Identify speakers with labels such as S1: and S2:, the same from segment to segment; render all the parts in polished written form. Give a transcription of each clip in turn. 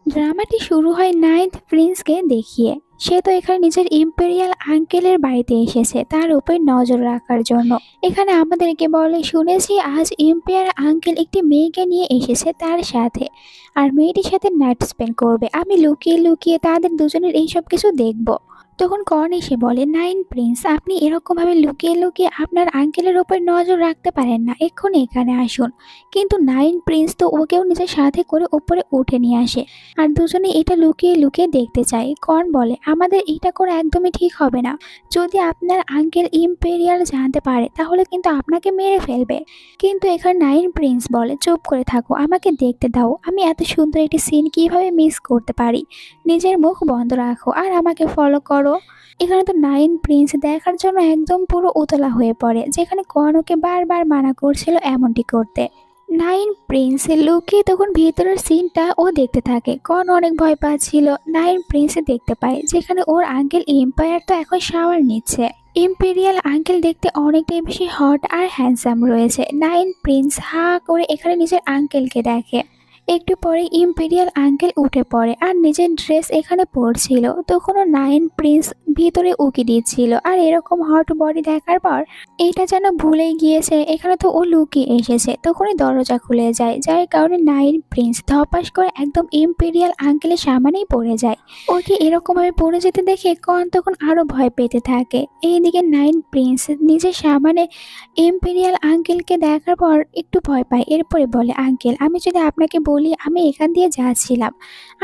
S1: ড্রামাটি শুরু হয় নাইন্থ প্রিন্সকে দেখিয়ে। সে তো এখানে নিজের ইম্পেরিয়াল আঙ্কেলের বাড়িতে এসেছে তার উপর নজর রাখার জন্য। এখানে আমাদেরকে বলে, শুনেছি আজ ইম্পেয়ার আঙ্কেল একটি মেয়েকে নিয়ে এসেছে তার সাথে, আর মেয়েটির সাথে নাইট স্পেন্ড করবে। আমি লুকিয়ে লুকিয়ে তাদের দুজনের এইসব কিছু দেখব। তখন কর্ণ এসে বলে, নাইন প্রিন্স, আপনি এরকমভাবে লুকিয়ে লুকিয়ে আপনার আঙ্কেলের ওপর নজর রাখতে পারেন না, এক্ষুনি এখানে আসুন। কিন্তু নাইন প্রিন্স তো ওকেও নিজের সাথে করে উপরে উঠে নিয়ে আসে, আর দুজনে এটা লুকিয়ে লুকিয়ে দেখতে চায়। কর্ণ বলে, আমাদের এটা করা একদমই ঠিক হবে না। যদি আপনার আঙ্কেল ইম্পেরিয়াল জানতে পারে তাহলে কিন্তু আপনাকে মেরে ফেলবে। কিন্তু এখানে নাইন প্রিন্স বলে, চুপ করে থাকো, আমাকে দেখতে দাও, আমি এত সুন্দর একটি সিন কিভাবে মিস করতে পারি। নিজের মুখ বন্ধ রাখো আর আমাকে ফলো করো। এখানে তো নাইন প্রিন্স দেখার জন্য একদম পুরো উতলা হয়ে পড়ে, যেখানে কর্ণকে বারবার মানা করছিল এমনটি করতে। নাইন প্রিন্স লুকিয়ে তখন ভিতরের সিনটা ও দেখতে থাকে। কর্ণ অনেক ভয় পাচ্ছিল। নাইন প্রিন্স দেখতে পায় যেখানে ওর আঙ্কেল এম্পায়ার তো এখন শাওয়ার নিচ্ছে। ইম্পেরিয়াল আঙ্কেল দেখতে অনেকটাই বেশি হট আর হ্যান্ডসাম রয়েছে। নাইন প্রিন্স হা করে এখানে নিজের আঙ্কেলকে দেখে। একটু পরে ইম্পেরিয়াল আঙ্কেল উঠে পড়ে আর নিজের ড্রেস এখানে পরছিল। তখনও নাইন প্রিন্স ভিতরে উকি দিচ্ছিল, আর এরকম হট বডি দেখার পর এইটা যেন ভুলেই গিয়েছে এখানে তো ও লুকিয়ে এসেছে। তখনই দরজা খুলে যায়, যার কারণে নাইন প্রিন্স ধপাস করে একদম ইম্পেরিয়াল আঙ্কেলের সামনেই পড়ে যায়। ওকে এরকমভাবে পড়ে যেতে দেখে কর্ণ তখন আরো ভয় পেতে থাকে। এইদিকে নাইন প্রিন্স নিজের সামনে ইম্পেরিয়াল আঙ্কেলকে দেখার পর একটু ভয় পায়। এরপরে বলে, আঙ্কেল, আমি যদি আপনাকে বলি আমি এখান দিয়ে যাচ্ছিলাম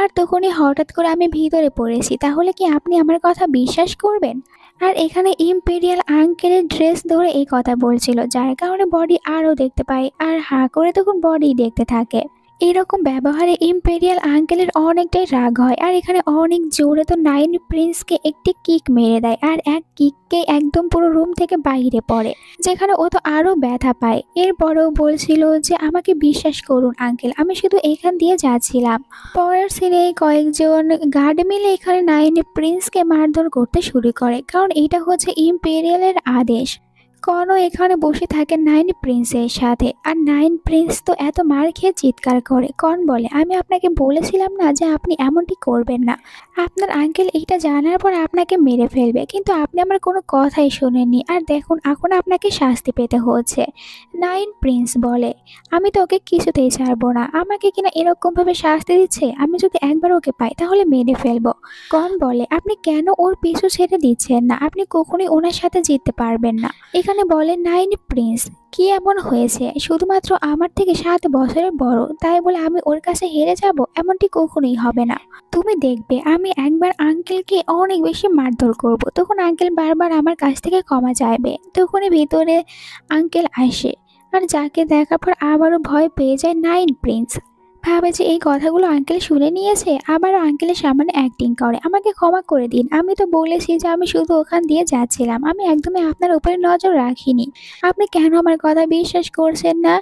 S1: আর তখনই হঠাৎ করে আমি ভিতরে পড়েছি, তাহলে কি আপনি আমার কথা বিশ্বাস করবেন? আর এখানে ইম্পেরিয়াল আঙ্কেলের ড্রেস ধরে এই কথা বলছিল, যার কারণে বডি আরও দেখতে পায় আর হা করে তখন বডি দেখতে থাকে। এরকম ব্যবহারে ইম্পেরিয়াল আঙ্কেলের অনেকটাই রাগ হয়, আর এখানে অনেক জোরে তো নাইন প্রিন্সকে একটি কিক মেরে দেয়, আর এক কিককে একদম পুরো রুম থেকে বাইরে পড়ে, যেখানে ও তো আরও ব্যথা পায়। এরপরেও বলছিল যে আমাকে বিশ্বাস করুন আঙ্কেল, আমি শুধু এখান দিয়ে যাচ্ছিলাম। পরের সিনে কয়েকজন গার্ড মিলে এখানে নাইন প্রিন্সকে মারধর করতে শুরু করে, কারণ এটা হচ্ছে ইম্পেরিয়ালের আদেশ। কর্ণ এখানে বসে থাকে নাইন প্রিন্সের সাথে, আর নাইন প্রিন্স তো এত মার খেয়ে চিৎকার করে। কর্ণ বলে, আমি আপনাকে বলেছিলাম না যে আপনি এমনটি করবেন না, আপনার আঙ্কেল এইটা জানার পর আপনাকে মেরে ফেলবে, কিন্তু আপনি আমার কোনো কথাই শোনেননি, আর দেখুন এখন আপনাকে শাস্তি পেতে হচ্ছে। নাইন প্রিন্স বলে, আমি তো ওকে কিছুতেই ছাড়বো না, আমাকে কিনা এরকমভাবে শাস্তি দিচ্ছে, আমি যদি একবার ওকে পাই তাহলে মেরে ফেলবো। কর্ণ বলে, আপনি কেন ওর পিছু ছেড়ে দিচ্ছেন না, আপনি কখনোই ওনার সাথে জিততে পারবেন না। এখানে বলে, নাইন প্রিন্স, কি এমন হয়েছে, শুধুমাত্র আমার থেকে 7 বছরের বড় তাই বলে আমি ওর কাছে হেরে যাব? এমনটি কখনোই হবে না। তুমি দেখবে আমি একবার আঙ্কেলকে অনেক বেশি মারধর করব, তখন আঙ্কেল বারবার আমার কাছ থেকে ক্ষমা চাইবে। তখনই ভিতরে আঙ্কেল আসে, আর যাকে দেখার পর আবারও ভয় পেয়ে যায় নাইন প্রিন্স। ভাবে যে এই কথাগুলো আঙ্কেল শুনে নিয়েছে, আবারও আঙ্কেলের সামনে অ্যাক্টিং করে, আমাকে ক্ষমা করে দিন, আমি তো বলেছি যে আমি শুধু ওখান দিয়ে যাচ্ছিলাম, আমি একদমই আপনার উপরে নজর রাখিনি, আপনি কেন আমার কথা বিশ্বাস করছেন না?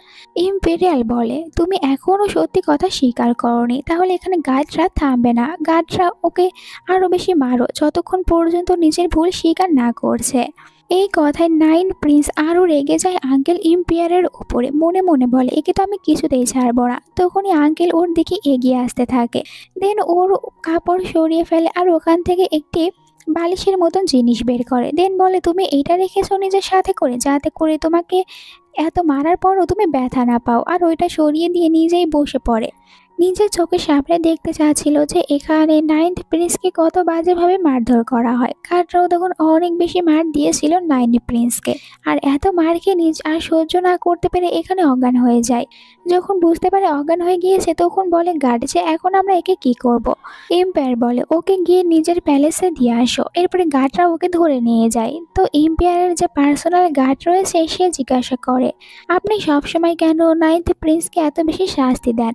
S1: ইম্পেরিয়াল বলে, তুমি এখনও সত্যি কথা স্বীকার করনি, তাহলে এখানে গার্ডরা থামবে না, গার্ডরা ওকে আরও বেশি মারো যতক্ষণ পর্যন্ত নিজের ভুল স্বীকার না করছে। এই কথায় নাইন প্রিন্স আরও রেগে যায় আঙ্কেল ইম্পিয়ারের উপরে, মনে মনে বলে, একে তো আমি কিছুতেই ছাড়বো না। তখনই আঙ্কেল ওর দিকে এগিয়ে আসতে থাকে, দেন ওর কাপড় সরিয়ে ফেলে আর ওখান থেকে একটি বালিশের মতন জিনিস বের করে, দেন বলে, তুমি এইটা রেখেছো নিজের সাথে করে যাতে করে তোমাকে এত মারার পরও তুমি ব্যথা না পাও, আর ওইটা সরিয়ে দিয়ে নিজেই বসে পড়ে। নিজের চোখের সামনে দেখতে চাচ্ছিল যে এখানে নাইন্থ প্রিন্সকে কত বাজেভাবে মারধর করা হয়। কার্ডরাও তখন অনেক বেশি মার দিয়েছিল নাইন্থ প্রিন্সকে, আর এত মার খেয়ে নিজ আর সহ্য না করতে পেরে এখানে অজ্ঞান হয়ে যায়। যখন বুঝতে পারে অজ্ঞান হয়ে গিয়েছে তখন বলে গার্ড যে এখন আমরা একে কি করব। এম্পায়ার বলে, ওকে গিয়ে নিজের প্যালেসে দিয়ে আসো। এরপরে গার্ডরা ওকে ধরে নিয়ে যায়। তো এম্পায়ারের যে পার্সোনাল গার্ড রয়েছে সে জিজ্ঞাসা করে, আপনি সবসময় কেন নাইন্থ প্রিন্সকে এত বেশি শাস্তি দেন,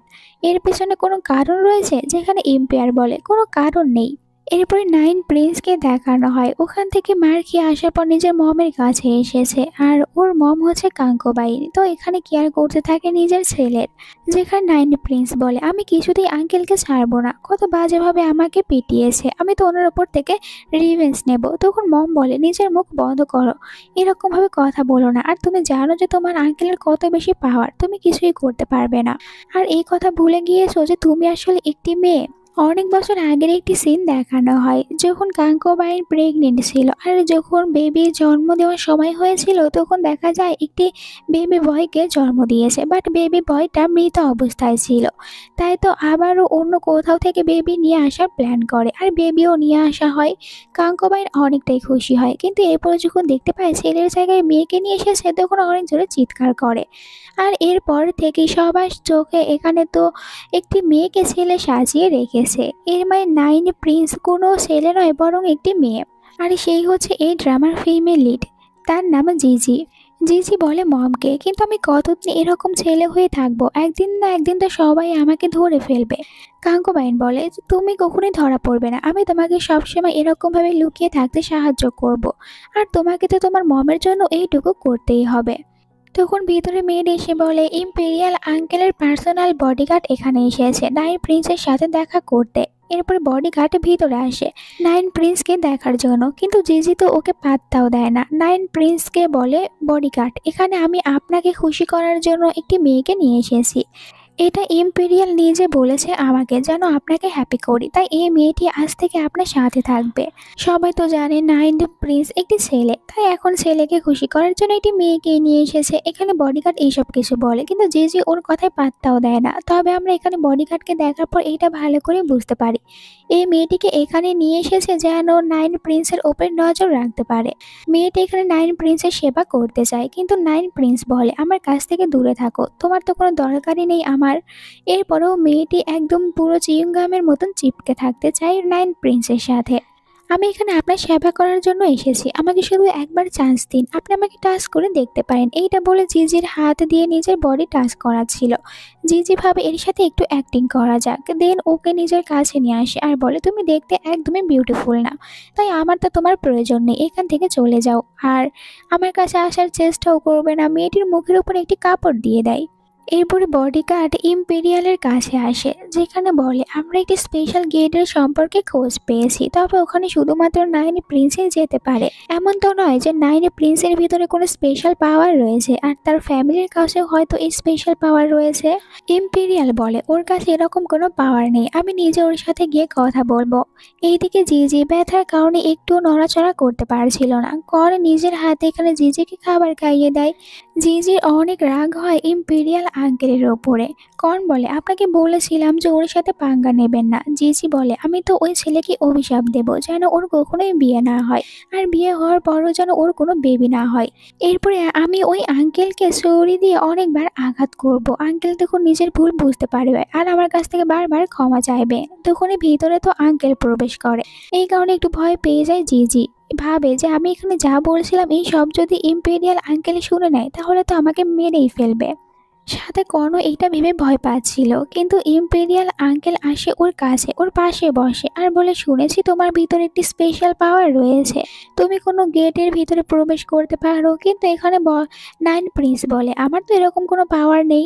S1: এর পেছনে কোনো কারণ রয়েছে? যেখানে এম্পায়ার বলে, কোনো কারণ নেই। এরপরে নাইন প্রিন্সকে দেখানো হয় ওখান থেকে মার খেয়ে আসার পর নিজের মমের কাছে এসেছে, আর ওর মম হচ্ছে কাঙ্কবাই, তো এখানে কেয়ার করতে থাকে নিজের ছেলের। যেখানে নাইন প্রিন্স বলে, আমি কিছুতেই আঙ্কেলকে ছাড়বো না, কত বাজেভাবে আমাকে পিটিয়েছে, আমি তো ওনার ওপর থেকে রিভেঞ্জ নেব। তখন মম বলে, নিজের মুখ বন্ধ করো, এরকমভাবে কথা বলো না, আর তুমি জানো যে তোমার আঙ্কেলের কত বেশি পাওয়ার, তুমি কিছুই করতে পারবে না। আর এই কথা ভুলে গিয়েছো যে তুমি আসলে একটি মেয়ে। অনেক বছর আগের একটি সিন দেখানো হয় যখন কাঙ্কবাইন প্রেগনেন্ট ছিল আর যখন বেবির জন্ম দেওয়ার সময় হয়েছিল তখন দেখা যায় একটি বেবি বয়কে জন্ম দিয়েছে, বাট বেবি বয়টা মৃত অবস্থায় ছিল। তাই তো আবারও অন্য কোথাও থেকে বেবি নিয়ে আসার প্ল্যান করে আর বেবিও নিয়ে আসা হয়। কাঙ্কবাইন অনেকটাই খুশি হয়, কিন্তু এরপরে যখন দেখতে পায় ছেলের জায়গায় মেয়েকে নিয়ে এসেছে তখন অনেক জোরে চিৎকার করে। আর এরপর থেকে সবার চোখে এখানে তো একটি মেয়েকে ছেলে সাজিয়ে রেখেছে। এর মানে নাইন প্রিন্স কোনো ছেলে নয় বরং একটি মেয়ে। আর সেই হচ্ছে এই ড্রামার ফিল্মের লিড, তার নাম জিজি। জিজি বলে মমকে, কিন্তু আমি কতদিন এরকম ছেলে হয়ে থাকবো, একদিন না একদিন তো সবাই আমাকে ধরে ফেলবে। কাঙ্কবাইন বলে যে, তুমি কখনোই ধরা পড়বে না, আমি তোমাকে সবসময় এরকম ভাবে লুকিয়ে থাকতে সাহায্য করব। আর তোমাকে তো তোমার মমের জন্য এইটুকু করতেই হবে। তখন ভিতরে মেয়েড এসে বলে ইম্পেরিয়াল আঙ্কেলের পার্সোনাল বডিগার্ড এখানে এসেছে নাইন প্রিন্সের সাথে দেখা করতে। এরপর বডিগার্ড ভিতরে আসে নাইন প্রিন্সকে দেখার জন্য, কিন্তু জিজি তো ওকে পাত্তাও দেয় না। নাইন প্রিন্সকে বলে বডিগার্ড, এখানে আমি আপনাকে খুশি করার জন্য একটি মেয়েকে নিয়ে এসেছি। এটা ইম্পেরিয়াল নিজে বলেছে আমাকে যেন আপনাকে হ্যাপি করি, তাই এই মেয়েটি আজ থেকে আপনার সাথে থাকবে। সবাই তো জানে নাইন প্রিন্স একটি ছেলে, তাই এখন ছেলেকে খুশি করার জন্য একটি মেয়েকে নিয়ে এসেছে। এখানে বডিগার্ড এইসব কিছু বলে, কিন্তু যে যে ওর কথায় পাত্তাও দেয় না। তবে আমরা এখানে বডিগার্ডকে দেখার পর এইটা ভালো করে বুঝতে পারি এই মেয়েটিকে এখানে নিয়ে এসেছে যেন নাইন প্রিন্সের ওপর নজর রাখতে পারে। মেয়েটি এখানে নাইন প্রিন্সের সেবা করতে চায়, কিন্তু নাইন প্রিন্স বলে আমার কাছ থেকে দূরে থাকো, তোমার তো কোনো দরকারই নেই আমার। এরপরেও মেয়েটি একদম পুরো চিউইংগামের মতন চিপকে থাকতে চায় নাইন প্রিন্সের সাথে। আমি এখানে আপনার সেবা করার জন্য এসেছি, আমাকে শুধু একবার চান্স দিন, আপনি আমাকে টাচ করে দেখতে পারেন। এইটা বলে জিজির হাত দিয়ে নিজের বডি টাচ করাচ্ছিল। জিজি ভাবে এর সাথে একটু অ্যাক্টিং করা যাক, দেন ওকে নিজের কাছে নিয়ে আসে আর বলে তুমি দেখতে একদমই বিউটিফুল না, তাই আমার তো তোমার প্রয়োজন নেই, এখান থেকে চলে যাও আর আমার কাছে আসার চেষ্টাও করবে না। মেয়েটির মুখের উপর একটি কাপড় দিয়ে দেয়। এরপরে বডিগার্ড ইম্পেরিয়ালের কাছে আসে, যেখানে বলে আমরা একটি স্পেশাল গেটের সম্পর্কে খোঁজ পেয়েছি, তবে ওখানে শুধুমাত্র নাইন প্রিন্সই যেতে পারে। এমন তো নয় যে নাইন প্রিন্সের ভিতরে কোনো স্পেশাল পাওয়ার রয়েছে আর তার ফ্যামিলির কাছেও হয়তো এই স্পেশাল পাওয়ার রয়েছে। ইম্পেরিয়াল বলে ওর কাছে এরকম কোনো পাওয়ার নেই, আমি নিজে ওর সাথে গিয়ে কথা বলবো। এইদিকে জিজি ব্যথার কারণে একটু নড়াচড়া করতে পারছিল না, কর নিজের হাতে এখানে জিজিকে খাবার খাইয়ে দেয়। জিজির অনেক রাগ হয় ইম্পেরিয়াল আঙ্কেলের ওপরে। কর্ন বলে আপনাকে বলেছিলাম যে ওর সাথে পাঙ্গা নেবেন না। জিজি বলে আমি তো ওই ছেলেকে অভিশাপ দেব যেন ওর কখনোই বিয়ে না হয়, আর বিয়ে হওয়ার পরও যেন ওর কোনো বেবি না হয়। এরপরে আমি ওই আঙ্কেলকে ছুরি দিয়ে অনেকবার আঘাত করব। আঙ্কেল তখন নিজের ভুল বুঝতে পারবে আর আমার কাছ থেকে বারবার ক্ষমা চাইবে। তখনই ভিতরে তো আঙ্কেল প্রবেশ করে, এই কারণে একটু ভয় পেয়ে যায় জিজি। ভাবে যে আমি এখানে যা বলছিলাম এই সব যদি ইম্পেরিয়াল আঙ্কেল শুনে নেয় তাহলে তো আমাকে মেরেই ফেলবে। সাথে কর্ণ এইটা ভেবে ভয় পাচ্ছিল, কিন্তু ইম্পেরিয়াল আঙ্কেল আসে ওর কাছে, ওর পাশে বসে আর বলে শুনেছি তোমার ভিতরে একটি স্পেশাল পাওয়ার রয়েছে, তুমি কোনো গেটের ভিতরে প্রবেশ করতে পারো। কিন্তু এখানে নাইন প্রিন্স বলে আমার তো এরকম কোনো পাওয়ার নেই।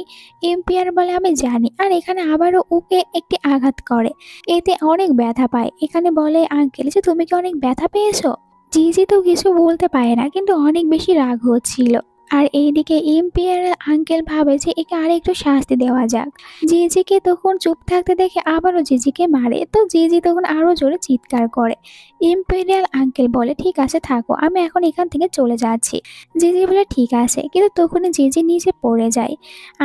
S1: এম্পিয়ার বলে আমি জানি, আর এখানে আবারও ওকে একটি আঘাত করে, এতে অনেক ব্যথা পায়। এখানে বলে আঙ্কেল যে তুমি কি অনেক ব্যথা পেয়েছো? জিজি তো কিছু বলতে পারে না, কিন্তু অনেক বেশি রাগ হচ্ছিল। আর এইদিকে ইম্পিরিয়াল আঙ্কেল ভাবে যে একে আর একটু শাস্তি দেওয়া যাক। জিজিকে তখন চুপ থাকতে দেখে আবারও জিজিকে মারে, তো জিজি তখন আরো জোরে চিৎকার করে। ইম্পেরিয়াল আঙ্কেল বলে ঠিক আছে থাকো, আমি এখন এখান থেকে চলে যাচ্ছি। জিজি বলে ঠিক আছে, কিন্তু তখনই জিজি নিচে পড়ে যায়।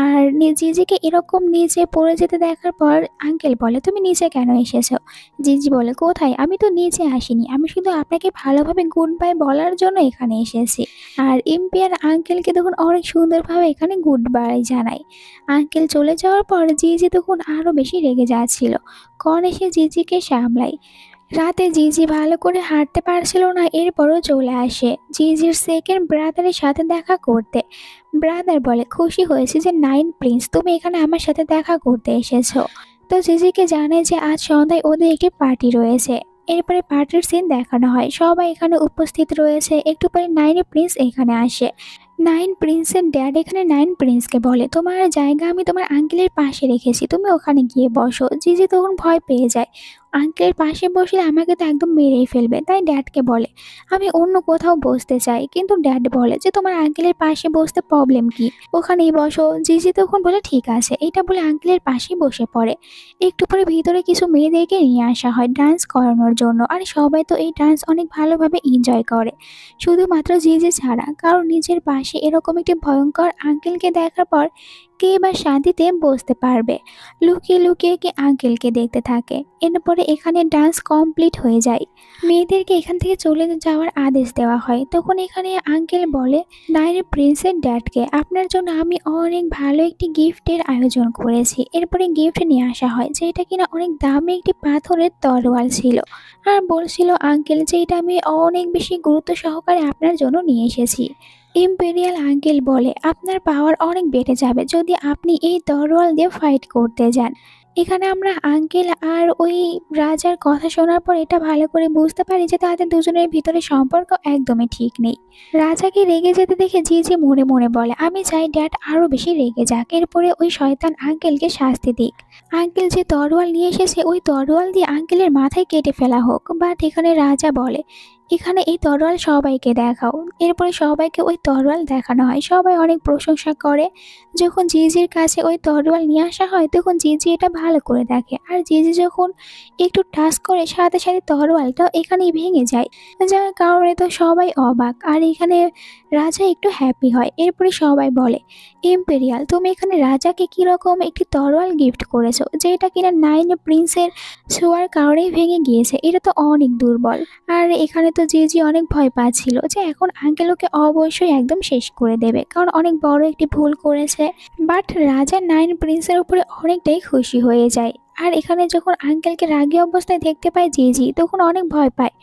S1: আর জিজিকে এরকম নিচে পড়ে যেতে দেখার পর আঙ্কেল বলে তুমি নিচে কেন এসেছো? জিজি বলে কোথায়, আমি তো নিচে আসিনি, আমি শুধু আপনাকে ভালোভাবে গুড বাই বলার জন্য এখানে এসেছি। আর ইম্পিয়ার আঙ্কেলকে তখন অনেক সুন্দরভাবে এখানে গুড বাই জানায়। আঙ্কেল চলে যাওয়ার পর জিজি তখন আরও বেশি রেগে যাচ্ছিল। কর্ণ এসে জিজিকে সামলায়। রাতে জিজি ভালো করে হাঁটতে পারছিল না, এরপরও চলে আসে জিজির সেকেন্ড ব্রাদারের সাথে দেখা করতে। ব্রাদার বলে খুশি হয়েছে যে নাইন প্রিন্স তুমি এখানে আমার সাথে দেখা করতে এসেছো। তো জিজিকে জানে যে আজ সন্ধ্যায় ওদের একটি পার্টি রয়েছে। এরপরে পার্টির সিন দেখানো হয়, সবাই এখানে উপস্থিত রয়েছে। একটু পরে নাইন প্রিন্স এখানে আসে। নাইন প্রিন্সের ড্যাড এখানে নাইন প্রিন্সকে বলে তোমার জায়গা আমি তোমার আঙ্কেলের পাশে রেখেছি, তুমি ওখানে গিয়ে বসো। জিজি তখন ভয় পেয়ে যায়, আঙ্কেলের পাশে বসলে আমাকে তো একদম মেরেই ফেলবে, তাই ড্যাডকে বলে আমি অন্য কোথাও বসতে চাই। কিন্তু ড্যাড বলে যে তোমার আঙ্কেলের পাশে বসতে প্রবলেম কি, ওখানেই বসো। জিজি তখন বলে ঠিক আছে, এটা বলে আঙ্কেলের পাশেই বসে পড়ে। একটু পরে ভিতরে কিছু মেয়েদেরকে নিয়ে আসা হয় ডান্স করানোর জন্য, আর সবাই তো এই ডান্স অনেক ভালোভাবে এনজয় করে, শুধুমাত্র জিজি ছাড়া। কারণ নিজের পাশে এরকম একটি ভয়ঙ্কর আঙ্কেলকে দেখার পর কে বা শান্তিতে বসতে পারবে। লুকিয়ে লুকিয়ে কি আঙ্কেলকে দেখতে থাকে। এরপরে এখানে ডান্স কমপ্লিট হয়ে যায়, মেয়েদেরকে এখান থেকে চলে যাওয়ার আদেশ দেওয়া হয়। তখন এখানে আঙ্কেল বলে নাইরে প্রিন্সের ড্যাডকে আপনার জন্য আমি অনেক ভালো একটি গিফটের আয়োজন করেছি। এরপরে গিফট নিয়ে আসা হয়, যেটা কিনা অনেক দামি একটি পাথরের তরোয়াল ছিল। আর বলছিল আঙ্কেল যে এটা আমি অনেক বেশি গুরুত্ব সহকারে আপনার জন্য নিয়ে এসেছি। ইম্পেরিয়াল আঙ্কেল বলে আপনার পাওয়ার অনেক বেড়ে যাবে যদি আপনি এই তরোয়াল দিয়ে ফাইট করতে যান। এখানে আমরা আঙ্কেল আর ওই রাজার কথা শোনার পর এটা ভালো করে বুঝতে পারি যে তাদের দুজনের ভিতরে সম্পর্ক একদমই ঠিক নেই। রাজাকে রেগে যেতে দেখে জি মনে মনে বলে আমি চাই ড্যাড আরো বেশি রেগে যাক, এরপরে ওই শয়তান আঙ্কেলকে শাস্তি দিক। আঙ্কেল যে তরোয়াল নিয়ে এসেছে ওই তরোয়াল দিয়ে আঙ্কেলের মাথায় কেটে ফেলা হোক। বাট এখানে রাজা বলে এখানে এই তরোয়াল সবাইকে দেখাও। এরপরে সবাইকে ওই তরোয়াল দেখানো হয়, সবাই অনেক প্রশংসা করে। যখন জিজির কাছে ওই তরোয়াল নিয়ে আসা হয় তখন জিজি এটা ভালো করে দেখে, আর জিজি যখন একটু টাচ করে সাথে সাথে তরোয়ালটা এখানেই ভেঙে যায়, যার কারণে তো সবাই অবাক। আর এখানে রাজা একটু হ্যাপি হয়। এরপরে সবাই বলে ইম্পেরিয়াল তুমি এখানে রাজাকে কিরকম একটি তরোয়াল গিফট করেছো, যেটা কিনা নাইন প্রিন্সের ছোঁয়ার কারণেই ভেঙে গিয়েছে, এটা তো অনেক দুর্বল। আর এখানে তো জি অনেক ভয় পাচ্ছিল যে এখন আঙ্কেল ওকে অবশ্যই একদম শেষ করে দেবে, কারণ অনেক বড় একটি ভুল করেছে। বাট রাজা নাইন প্রিন্সের উপরে অনেকটাই খুশি হয়ে যায়। আর এখানে যখন আঙ্কেলকে রাগী অবস্থায় দেখতে পায় জি তখন অনেক ভয় পায়।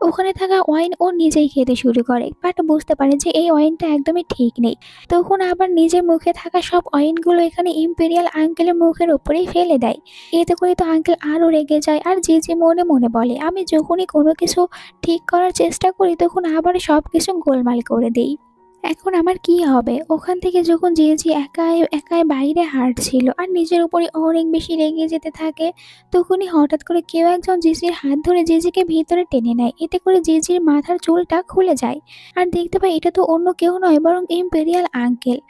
S1: ওখানে থাকা ওয়াইন ও নিজেই খেতে শুরু করে, বাট বুঝতে পারে যে এই ওয়াইনটা একদমই ঠিক নেই। তখন আবার নিজের মুখে থাকা সব ওয়াইনগুলো এখানে ইম্পেরিয়াল আঙ্কেলের মুখের উপরেই ফেলে দেয়। এতে করে তো আঙ্কেল আরও রেগে যায়। আর জি মনে মনে বলে আমি যখনই কোনো কিছু ঠিক করার চেষ্টা করি তখন আবার সব কিছু গোলমাল করে দেই, এখন আমার কি হবে। ওখান থেকে যখন জি একাই একাই বাইরে হাঁটছিল আর নিজের উপরে অনেক বেশি রেগে যেতে থাকে, তখনই হঠাৎ করে কেউ একজন জিজির হাত ধরে জিজিকে ভিতরে টেনে নেয়। এতে করে জিজির মাথার চুলটা খুলে যায়, আর দেখতে পাই এটা তো অন্য কেউ নয় বরং ইম্পেরিয়াল আঙ্কেল।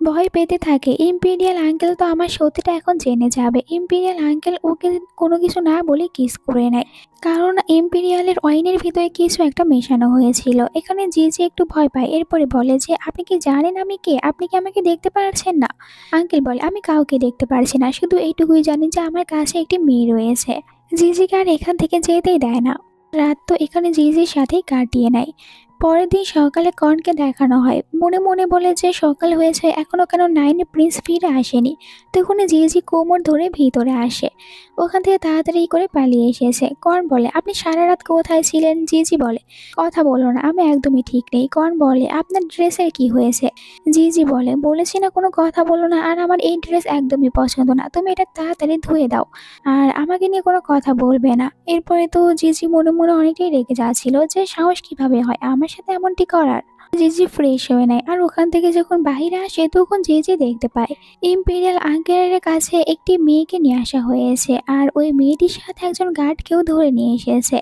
S1: ভয় পেতে থাকে ইম্পেরিয়াল আঙ্কেল তো আমার সত্যিটা এখন জেনে যাবে। ইম্পেরিয়াল আঙ্কেল ওকে কোনো কিছু না বলে কিস করে নেয়, কারণ ইম্পেরিয়ালের ওয়াইনের ভিতরে কিছু একটা মেশানো হয়েছিল। এখানে জি একটু ভয় পায়। এরপরে বলে যে আপনি কি জানেন আমি কে, আপনি কি আমাকে দেখতে পারছেন না। আঙ্কেল বলে আমি কাউকে দেখতে পারছি না, শুধু এইটুকুই জানি যে আমার কাছে একটি মেয়ে রয়েছে। জিজিকে আর এখান থেকে যেতেই দেয় না। রাত তো এখানে জিজির সাথেই কাটিয়ে নেয়। পরের দিন সকালে কর্ণকে দেখানো হয়, মনে মনে বলে যে সকাল হয়েছে এখনো কেন নাইন প্রিন্স ফিরে আসেনি। তখন জি কোমর ধরে ভিতরে আসে, ওখান থেকে তাড়াতাড়ি করে পালিয়ে এসেছে। কর্ণ বলে আপনি সারা রাত কোথায় ছিলেন। জি বলে কথা বলো না, আমি একদমই ঠিক নেই। কর্ণ বলে আপনার ড্রেসের কি হয়েছে। জি বলে বলেছি না কোনো কথা বলো না, আর আমার এই ড্রেস একদমই পছন্দ না, তুমি এটা তাড়াতাড়ি ধুয়ে দাও, আর আমাকে নিয়ে কোনো কথা বলবে না। এরপরে তো জি মনে মনে অনেকটাই রেগে যাচ্ছিল যে সাহস কিভাবে হয় আমার সাথে এমনটি করার। জি ফ্রেশ হয়ে নেয়, আর ওখান থেকে যখন বাইরে আসে তখন জি দেখতে পায় ইম্পেরিয়াল আঙ্কেলের কাছে একটি মেয়েকে নিয়ে আসা হয়েছে, আর ওই মেয়েটির সাথে একজন গার্ডকেও ধরে নিয়ে এসেছে।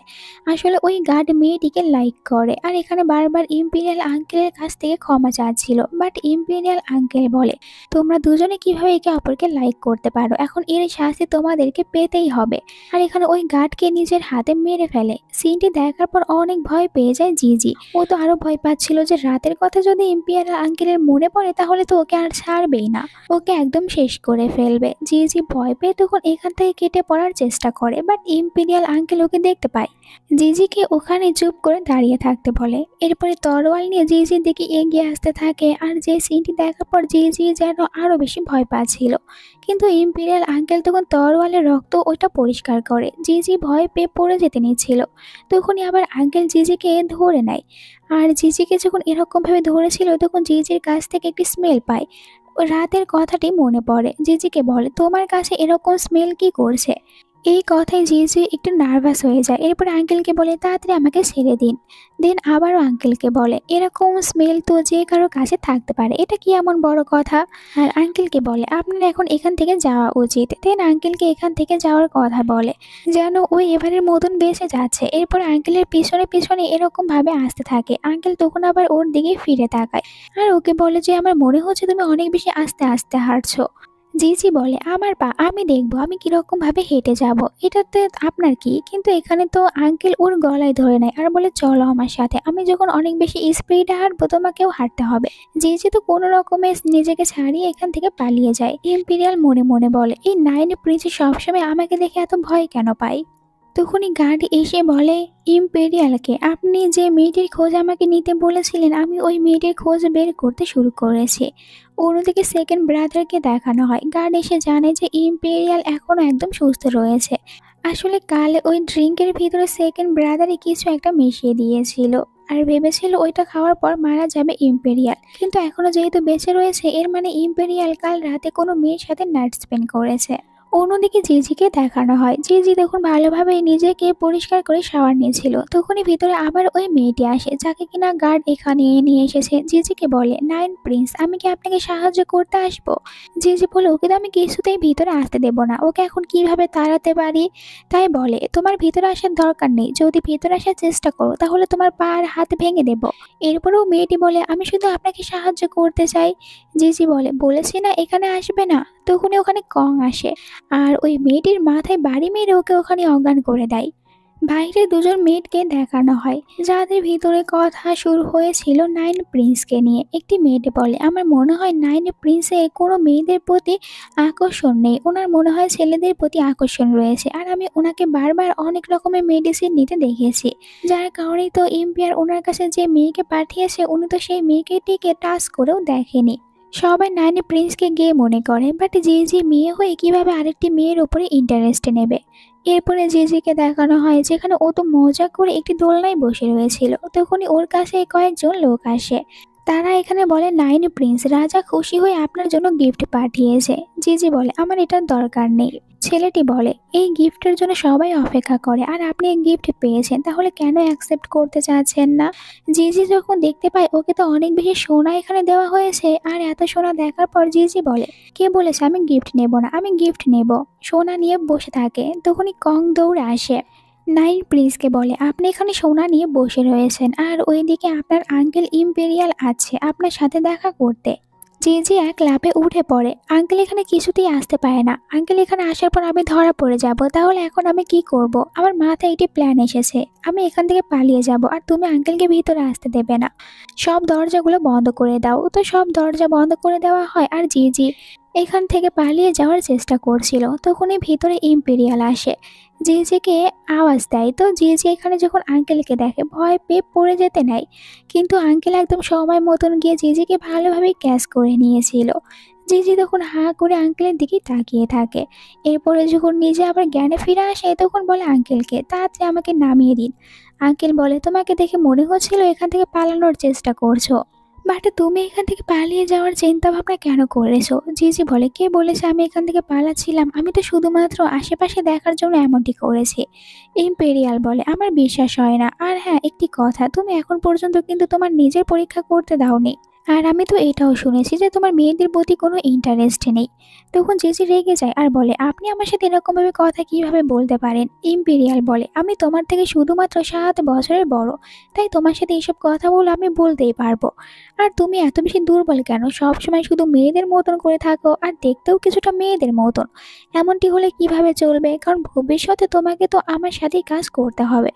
S1: আসলে ওই গার্ড মেয়েটিকে লাইক করে, আর এখানে বারবার ইম্পেরিয়াল আঙ্কেলের কাছ থেকে ক্ষমা চাচ্ছিল। বাট ইম্পেরিয়াল আঙ্কেল বলে তোমরা দুজনে কিভাবে একে অপরকে লাইক করতে পারো, এখন এর শাস্তি তোমাদেরকে পেতেই হবে। আর এখানে ওই গার্ডকে নিজের হাতে মেরে ফেলে। সিনটি দেখার পর অনেক ভয় পেয়ে যায় জি ও তো আরো ভয় পাচ্ছিল যে রাতের কথা যদি ইম্পেরিয়াল আঙ্কেলের মনে পড়ে তাহলে তো ওকে আর ছাড়বেই না, ওকে একদম শেষ করে ফেলবে। জি ভয় পেয়ে তখন এখান থেকে কেটে পড়ার চেষ্টা করে, বাট ইম্পেরিয়াল আঙ্কেল ওকে দেখতে পায়। জিজিকে ওখানে চুপ করে দাঁড়িয়ে থাকতে বলে। এরপরে তরোয়াল নিয়ে জিজির দিকে এগিয়ে আসতে থাকে, আর যে সিনটি দেখার পর জিজি যেন আরো বেশি ভয় পাচ্ছিল। কিন্তু ইম্পেরিয়াল আঙ্কেল তখন তরোয়ালের রক্ত ওটা পরিষ্কার করে। জি ভয় পেয়ে পড়ে যেতে নিচ্ছিল, তখনই আবার আঙ্কেল জিজিকে ধরে নেয়। আর জিজিকে যখন এরকমভাবে ধরেছিল তখন জিজির কাছ থেকে একটি স্মেল পায়। ও রাতের কথাটি মনে পড়ে, জিজিকে বলে তোমার কাছে এরকম স্মেল কি করছে। এই কথায় জিজি একটু নার্ভাস হয়ে যায়। এরপর আঙ্কেলকে বলে, তাড়াতাড়ি আমাকে ছেড়ে দিন। দেন আবারও আঙ্কেলকে বলে, এরকম স্মেল তো যে কারো কাছে থাকতে পারে, এটা কি এমন বড় কথা? আর আঙ্কেলকে বলে, আপনার এখন এখান থেকে যাওয়া উচিত। দেন আঙ্কেলকে এখান থেকে যাওয়ার কথা বলে, যেন ওই এবারের মতন বেঁচে যাচ্ছে। এরপর আঙ্কেলের পিছনে পিছনে এরকম ভাবে আসতে থাকে। আঙ্কেল তখন আবার ওর দিকে ফিরে তাকায় আর ওকে বলে যে, আমার মনে হচ্ছে তুমি অনেক বেশি আস্তে আস্তে হাঁটছো। জিজি বলে, আমার পা, আমি দেখবো আমি কিরকম ভাবে হেঁটে যাব, এটাতে আপনার কি? কিন্তু এখানে তো আঙ্কেল ওর গলায় ধরে নেয় আর বলে, চলো আমার সাথে, আমি যখন অনেক বেশি স্পিডে হাঁটবো তোমাকেও হাঁটতে হবে। জিজি তো কোনো রকমে নিজেকে ছাড়িয়ে এখান থেকে পালিয়ে যায়। ইম্পেরিয়াল মনে মনে বলে, এই নাইন প্রিন্স সবসময় আমাকে দেখে এত ভয় কেন পায়? তখনই গার্ড এসে বলে ইম্পেরিয়ালকে, আপনি যে মেয়েটির খোঁজ আমাকে নিতে বলেছিলেন, আমি ওই মেয়েটির খোঁজ বের করতে শুরু করেছি। অন্যদিকে সেকেন্ড ব্রাদারকে দেখানো হয়। গার্ড এসে জানে যে ইম্পেরিয়াল এখনো একদম সুস্থ রয়েছে। আসলে কাল ওই ড্রিঙ্কের ভিতরে সেকেন্ড ব্রাদারই কিছু একটা মিশিয়ে দিয়েছিল আর ভেবেছিল ওইটা খাওয়ার পর মারা যাবে ইম্পেরিয়াল, কিন্তু এখনো যেহেতু বেঁচে রয়েছে এর মানে ইম্পেরিয়াল কাল রাতে কোনো মেয়ের সাথে নাইট স্পেন্ড করেছে। অন্যদিকে জিজিকে দেখানো হয়। জিজি তখন ভালোভাবে নিজেকে পরিষ্কার করে শাওয়ার নিয়েছিল। তখনই ভিতরে আবার ওই মেয়েটি আসে যাকে কিনা গার্ড এখানে নিয়ে এসেছে। জিজিকে বলে, নাইন প্রিন্স, আমি কি আপনাকে সাহায্য করতে আসবো? জিজি বলে, ওকে তো আমি কিছুতেই ভিতরে আসতে দেবো না, ওকে এখন কিভাবে তাড়াতে পারি? তাই বলে, তোমার ভিতরে আসার দরকার নেই, যদি ভিতরে আসার চেষ্টা করো তাহলে তোমার পা আর হাত ভেঙে দেবো। এরপরেও মেয়েটি বলে, আমি শুধু আপনাকে সাহায্য করতে চাই। জিজি বলে, বলেছি না এখানে আসবে না। তখনই ওখানে কং আসে আর ওই মেয়েটির মাথায় বাড়ি মেরে ওকে ওখানে অজ্ঞান করে দেয়। বাইরে দুজন মেয়েকে দেখানো হয় যাদের ভিতরে কথা শুরু হয়েছিল নাইন প্রিন্সকে নিয়ে। একটি মেয়েটি বলে, আমার মনে হয় নাইন প্রিন্সে কোনো মেয়েদের প্রতি আকর্ষণ নেই, ওনার মনে হয় ছেলেদের প্রতি আকর্ষণ রয়েছে। আর আমি ওনাকে বারবার অনেক রকমের মেডিসিন নিতে দেখেছি, যার কারণেই তো এম্পিয়ার ওনার কাছে যে মেয়েকে পাঠিয়েছে উনি তো সেই মেয়েকেটিকে টাচ করেও দেখেনি। সবাই নাইনি প্রিন্সকে গিয়ে মনে করে, বাট যে মেয়ে হয়ে কিভাবে আরেকটি মেয়ের উপরে ইন্টারেস্ট নেবে। এরপরে জিজিকে দেখানো হয় যেখানে ও তো মজা করে একটি দোলনায় বসে রয়েছিল। তখনই ওর কাছে কয়েকজন লোক আসে। তারা এখানে বলে, নাইনি প্রিন্স, রাজা খুশি হয়ে আপনার জন্য গিফট পাঠিয়েছে। জিজি বলে, আমার এটার দরকার নেই। ছেলেটি বলে, এই গিফটের জন্য সবাই অপেক্ষা করে আর আপনি এই গিফট পেয়েছেন, তাহলে কেন অ্যাকসেপ্ট করতে চাচ্ছেন না? জিজি যখন দেখতে পায় ওকে তো অনেক বেশি সোনা এখানে দেওয়া হয়েছে, আর এত সোনা দেখার পর জিজি বলে, কে বলেছে আমি গিফট নেব না? আমি গিফট নেব। সোনা নিয়ে বসে থাকে। তখনই কং দৌড়ে আসে। নাইন প্রিন্সকে বলে, আপনি এখানে সোনা নিয়ে বসে রয়েছেন আর ওইদিকে আপনার আঙ্কেল ইম্পেরিয়াল আছে আপনার সাথে দেখা করতে। জি এক লাফে উঠে পড়ে। আঙ্কেল এখানে কিছুতেই আসতে পারে না। আঙ্কেল এখানে আসার পর আমি ধরা পড়ে যাব, তাহলে এখন আমি কি করব? আমার মাথায় একটি প্ল্যান এসেছে, আমি এখান থেকে পালিয়ে যাব আর তুমি আঙ্কেলকে ভিতরে আসতে দেবে না। সব দরজাগুলো বন্ধ করে দাও। তো সব দরজা বন্ধ করে দেওয়া হয় আর জি এখান থেকে পালিয়ে যাওয়ার চেষ্টা করছিল। তখনই ভিতরে ইম্পেরিয়াল আসে, জিজিকে আওয়াজ দেয়। তো জিজি এখানে যখন আঙ্কেলকে দেখে ভয় পেয়ে পড়ে যেতে নেয়, কিন্তু আঙ্কেল একদম সময় মতন গিয়ে জিজিকে ভালোভাবে ক্যাচ করে নিয়েছিল। জিজি তখন হাঁ করে আঙ্কেলের দিকে তাকিয়ে থাকে। এরপরে যখন নিজে আবার জ্ঞানে ফিরে আসে তখন বলে আঙ্কেলকে, তাড়াতাড়ি আমাকে নামিয়ে দিন। আঙ্কেল বলে, তোমাকে দেখে মনে হচ্ছিল এখান থেকে পালানোর চেষ্টা করছো, বাট তুমি এখান থেকে পালিয়ে যাওয়ার চিন্তা ভাবনা কেন করেছো? জিজি বলে, কে বলেছে আমি এখান থেকে পালাচ্ছিলাম? আমি তো শুধুমাত্র আশেপাশে দেখার জন্য এমনটি করেছি। ইম্পেরিয়াল বলে, আমার বিশ্বাস হয় না। আর হ্যাঁ, একটি কথা, তুমি এখন পর্যন্ত কিন্তু তোমার নিজের পরীক্ষা করতে দাওনি। আর আমি তো এটাও শুনেছি যে তোমার মেয়েদের প্রতি কোনো ইন্টারেস্ট নেই। তখন জেসি রেগে যায় আর বলে, আপনি আমার সাথে এরকমভাবে কথা কিভাবে বলতে পারেন? ইম্পেরিয়াল বলে, আমি তোমার থেকে শুধুমাত্র 7 বছরের বড়, তাই তোমার সাথে এইসব কথা বলে আমি বলতেই পারবো। আর তুমি এত বেশি দুর্বল কেন? সবসময় শুধু মেয়েদের মতন করে থাকো আর দেখতেও কিছুটা মেয়েদের মতন। এমনটি হলে কিভাবে চলবে? কারণ ভবিষ্যতে তোমাকে তো আমার সাথেই কাজ করতে হবে,